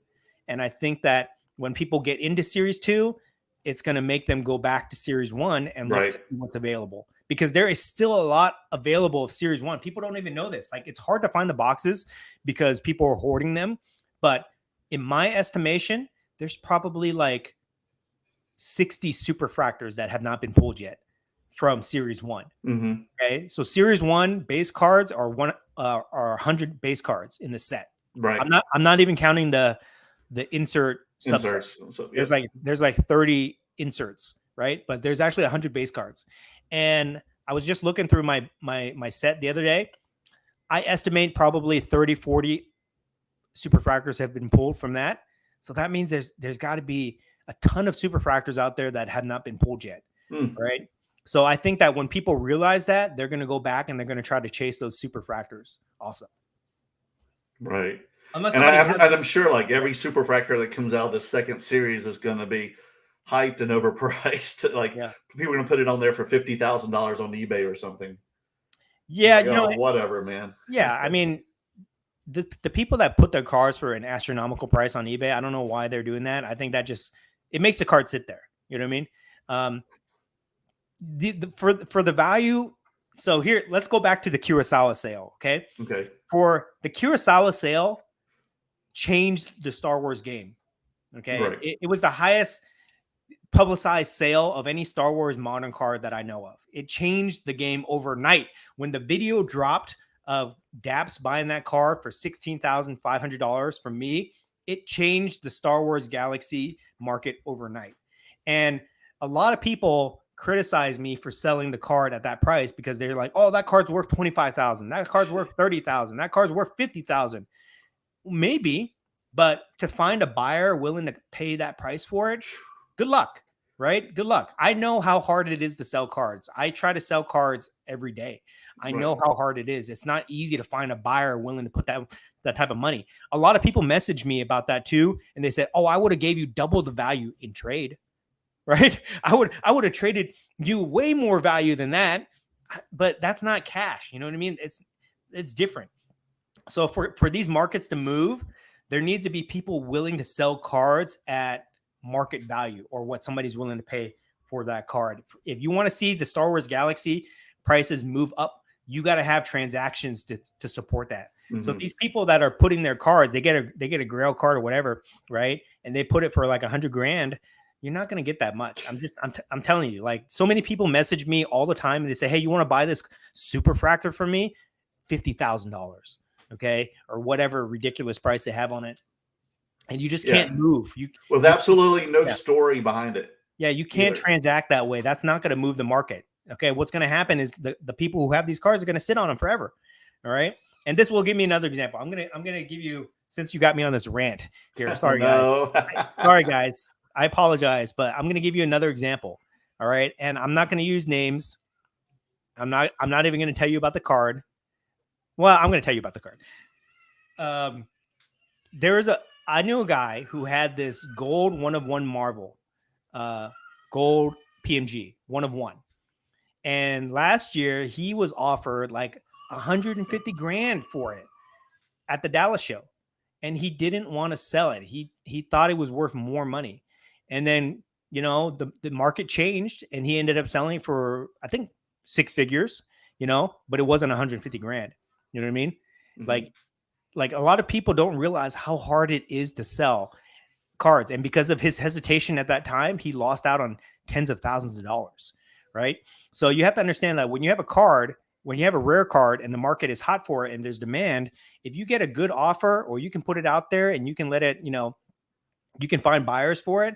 And I think that when people get into Series 2, it's going to make them go back to Series 1 and look at what's available, because there is still a lot available of Series 1. People don't even know this. Like, it's hard to find the boxes because people are hoarding them. But in my estimation, there's probably like 60 superfractors that have not been pulled yet from Series 1. Okay, so Series 1 base cards are 100 base cards in the set. Right. I'm not even counting the inserts. So, yeah. There's like 30 inserts, right? But there's actually 100 base cards. And I was just looking through my set the other day. I estimate probably 30, 40 superfractors have been pulled from that. So that means there's got to be a ton of superfractors out there that have not been pulled yet, right? So I think that when people realize that, they're going to go back and they're going to try to chase those superfractors also. Right. I'm sure like every superfractor that comes out of the second series is going to be hyped and overpriced. Like, people are going to put it on there for $50,000 on eBay or something. Yeah, like, whatever, man. Yeah, I mean, the people that put their cars for an astronomical price on eBay, I don't know why they're doing that. I think that it makes the card sit there. You know what I mean? For the value. So here, let's go back to the Kurosawa sale. Okay. For the Kurosawa sale, changed the Star Wars game. Okay. Right. It was the highest publicized sale of any Star Wars modern card that I know of. It changed the game overnight. When the video dropped of Daps buying that card for $16,500 from me, it changed the Star Wars Galaxy market overnight. And a lot of people criticize me for selling the card at that price because they're like, oh, that card's worth $25,000. That card's worth $30,000. That card's worth $50,000. Maybe, but to find a buyer willing to pay that price for it, good luck, right? Good luck. I know how hard it is to sell cards. I try to sell cards every day. I know how hard it is. It's not easy to find a buyer willing to put that type of money. A lot of people message me about that too, and they said, "Oh, I would have gave you double the value in trade." Right? I would have traded you way more value than that, but that's not cash. You know what I mean? It's different. So for these markets to move, there needs to be people willing to sell cards at market value or what somebody's willing to pay for that card. If you want to see the Star Wars Galaxy prices move up, you got to have transactions to support that. So these people that are putting their cards, they get a Grail card or whatever, right? And they put it for like $100,000. You're not going to get that much. I'm telling you, like, so many people message me all the time and they say, hey, you want to buy this super fractor for me? $50,000. Okay. Or whatever ridiculous price they have on it. And you just can't move. With absolutely no story behind it. Yeah. You can't transact that way. That's not going to move the market. Okay. What's going to happen is the people who have these cards are going to sit on them forever. All right. And this will give me another example. I'm going to give you, since you got me on this rant here. Sorry, guys. Sorry, guys. I apologize, but I'm going to give you another example. All right. And I'm not going to use names. I'm not even going to tell you about the card. Well, I'm going to tell you about the card. I knew a guy who had this gold 1/1 Marvel, gold PMG 1/1. And last year he was offered like $150,000 for it at the Dallas show. And he didn't want to sell it. He thought it was worth more money. And then, you know, the market changed and he ended up selling for, I think, 6 figures, you know, but it wasn't $150,000. You know what I mean? Like a lot of people don't realize how hard it is to sell cards. And because of his hesitation at that time, he lost out on tens of thousands of dollars, right? So you have to understand that when you have a card, when you have a rare card and the market is hot for it and there's demand, if you get a good offer or you can put it out there and you can let it, you know, you can find buyers for it,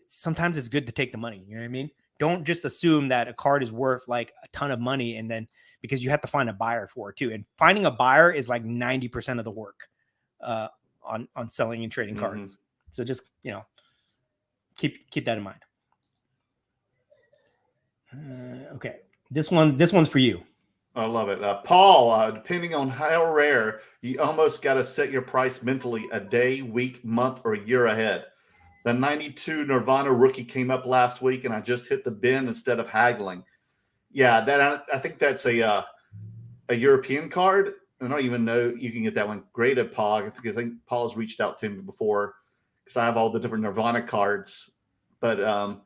sometimes it's good to take the money. You know what I mean? Don't just assume that a card is worth like a ton of money, and then because you have to find a buyer for it too. And finding a buyer is like 90% of the work on selling and trading cards. So just, you know, keep that in mind. Okay. This one's for you. I love it. Paul, depending on how rare, you almost got to set your price mentally a day, week, month, or year ahead. The 92 Nirvana rookie came up last week, and I just hit the bin instead of haggling. Yeah, I think that's a European card. I don't even know you can get that one graded, Paul, because I think Paul's reached out to me before because I have all the different Nirvana cards. But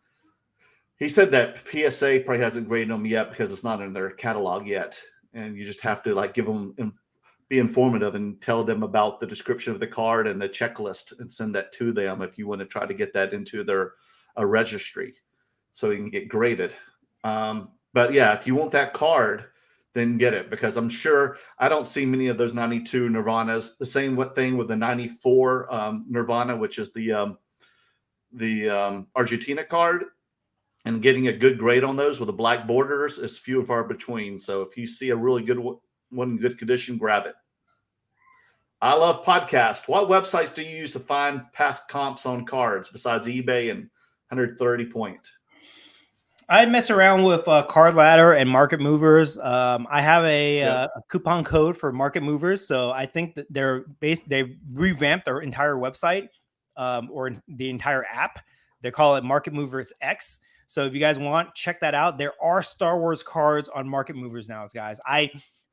he said that PSA probably hasn't graded them yet because it's not in their catalog yet. And you just have to like give them and be informative and tell them about the description of the card and the checklist and send that to them if you want to try to get that into their registry so you can get graded. But yeah, if you want that card, then get it, because I'm sure I don't see many of those 92 Nirvanas. The same thing with the 94 Nirvana, which is the Argentina card. And getting a good grade on those with the black borders is few and far between. So if you see a really good one in good condition, grab it. I love podcasts. What websites do you use to find past comps on cards besides eBay and 130 Point? I mess around with Card Ladder and Market Movers. I have a coupon code for Market Movers, so I think that they've revamped their entire website or the entire app. They call it Market Movers X. So if you guys want, check that out. There are Star Wars cards on Market Movers now, guys. I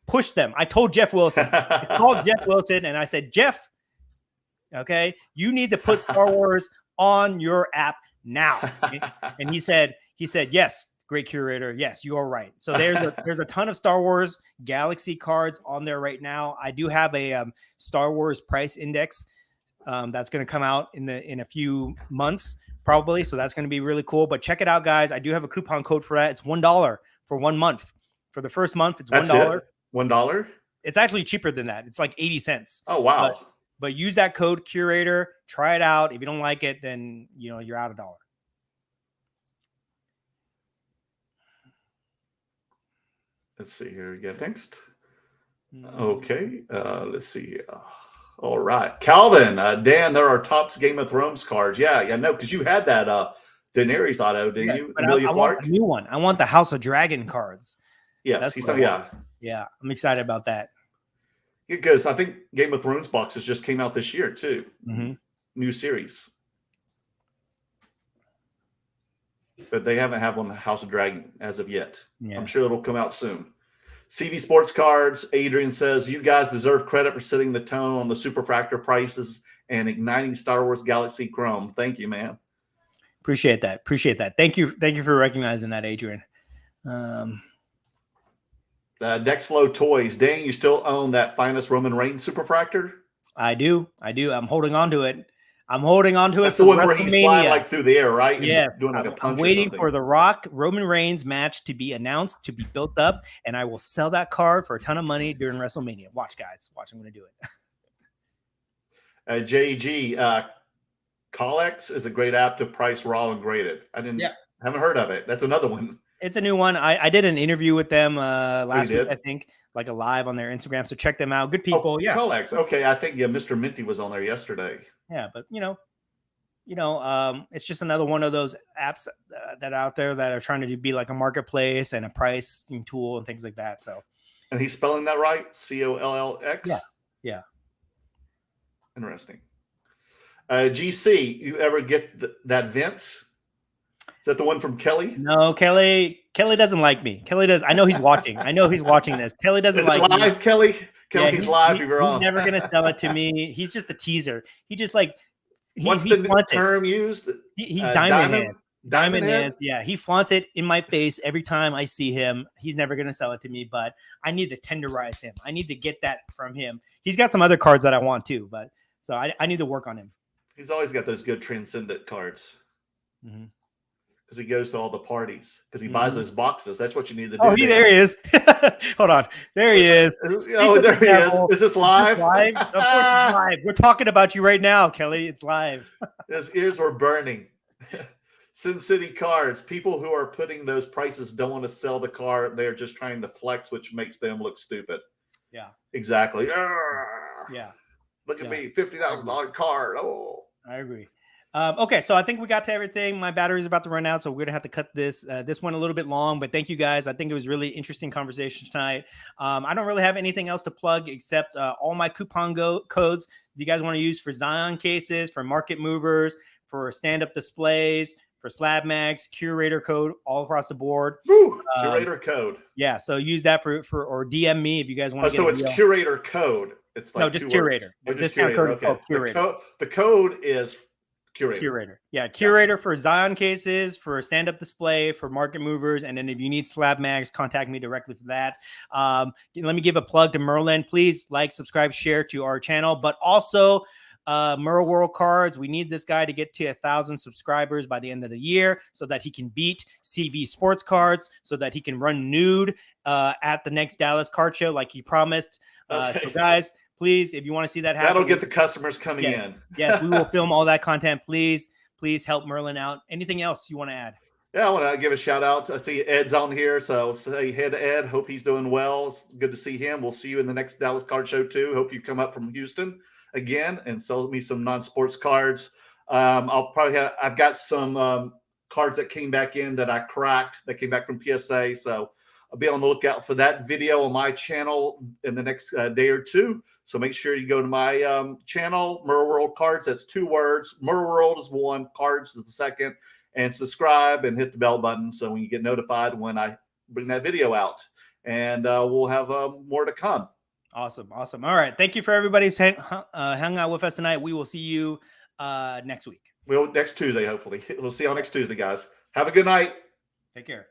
pushed them. I told Jeff Wilson. I called Jeff Wilson and I said, Jeff, okay, you need to put Star Wars on your app now. And he said, yes, great curator. Yes, you are right. So there's a ton of Star Wars Galaxy cards on there right now. I do have a Star Wars price index that's going to come out in a few months probably. So that's going to be really cool. But check it out, guys. I do have a coupon code for that. It's $1 for 1 month. For the first month, it's $1. That's it? $1? It's actually cheaper than that. It's like 80 cents. Oh, wow. But use that code curator. Try it out. If you don't like it, then you're out $1. Let's see here. We get next. Okay. Let's see. All right. Calvin, Dan, there are Topps Game of Thrones cards. Yeah, no, because you had that Daenerys auto, didn't you? Amelia Clark? Want a new one. I want the House of Dragon cards. Yes. Yeah, I'm excited about that. Because I think Game of Thrones boxes just came out this year, too. Mm-hmm. New series. But they haven't had one House of Dragon as of yet. Yeah. I'm sure it'll come out soon. CV Sports Cards, Adrian says, you guys deserve credit for setting the tone on the Superfractor prices and igniting Star Wars Galaxy Chrome. Thank you, man. Appreciate that. Thank you for recognizing that, Adrian. Next Flow Toys. Dang, you still own that Finest Roman Reigns Superfractor? I do. I'm holding on to it. That's the one where he's flying like through the air, right? Yes. And doing like a punch I'm waiting or something. for the Rock Roman Reigns match to be announced, to be built up, and I will sell that card for a ton of money during WrestleMania. Watch, guys. Watch. I'm going to do it. JG, Collex is a great app to price raw and graded. Haven't heard of it. That's another one. It's a new one. I did an interview with them last week, did? I think, like a live on their Instagram. So check them out. Good people. Oh, yeah. Collex. Okay, I think Mr. Minty was on there yesterday. Yeah, but it's just another one of those apps that are out there that are trying to be like a marketplace and a pricing tool and things like that. So. And he's spelling that right? COLLX? Yeah. Interesting. GC, you ever get that Vince? Is that the one from Kelly? No, Kelly doesn't like me. Kelly does. I know he's watching. This. Kelly doesn't like me. Live, Kelly? Kelly's live. He's never going to sell it to me. He's just a teaser. He just like. What's the term used? He's diamond hand. Diamond hand? Yeah, he flaunts it in my face every time I see him. He's never going to sell it to me, but I need to tenderize him. I need to get that from him. He's got some other cards that I want too, but so I need to work on him. He's always got those good transcendent cards. Because he goes to all the parties. Because he buys those boxes. That's what you need to do. Oh, there he is. Hold on. There he is. There he is. Is this live? Live? Of course it's live. We're talking about you right now, Kelly. It's live. His ears were burning. Sin City cards. People who are putting those prices don't want to sell the card. They're just trying to flex, which makes them look stupid. Yeah. Exactly. Yeah. Look at me. $50,000 card. Oh. I agree. Okay, so I think we got to everything. My battery's about to run out, so we're gonna have to cut this one a little bit long. But thank you guys. I think it was really interesting conversation tonight. I don't really have anything else to plug except all my coupon codes you guys want to use for Zion cases, for market movers, for stand-up displays, for Slab Mags, curator code all across the board. Woo, curator code. Yeah, so use that for or DM me if you guys want to. So it's curator code. It's like just curator. Just curator. Okay. Curator. The code is curator. Yeah, curator for Zion cases, for stand-up display, for market movers, and then if you need Slab Mags, contact me directly for that. Let me give a plug to Merlin. Please like, subscribe, share to our channel, but also Merl World Cards. We need this guy to get to 1,000 subscribers by the end of the year so that he can beat CV Sports Cards, so that he can run nude at the next Dallas card show like he promised. So guys, please, if you want to see that happen, that'll get the customers coming in. Yes, we will film all that content. Please help Merlin out. Anything else you want to add? Yeah, I want to give a shout out. I see Ed's on here, so say hey to Ed. Hope he's doing well. It's good to see him. We'll see you in the next Dallas Card Show too. Hope you come up from Houston again and sell me some non-sports cards. I've got some cards that came back in that I cracked that came back from PSA, so I'll be on the lookout for that video on my channel in the next day or two. So make sure you go to my channel, Merl World Cards. That's 2 words. Merl World is 1, cards is the 2nd. And subscribe and hit the bell button so when you get notified when I bring that video out. And we'll have more to come. Awesome. All right. Thank you for everybody who's hung out with us tonight. We will see you next week. Next Tuesday, hopefully. We'll see you on next Tuesday, guys. Have a good night. Take care.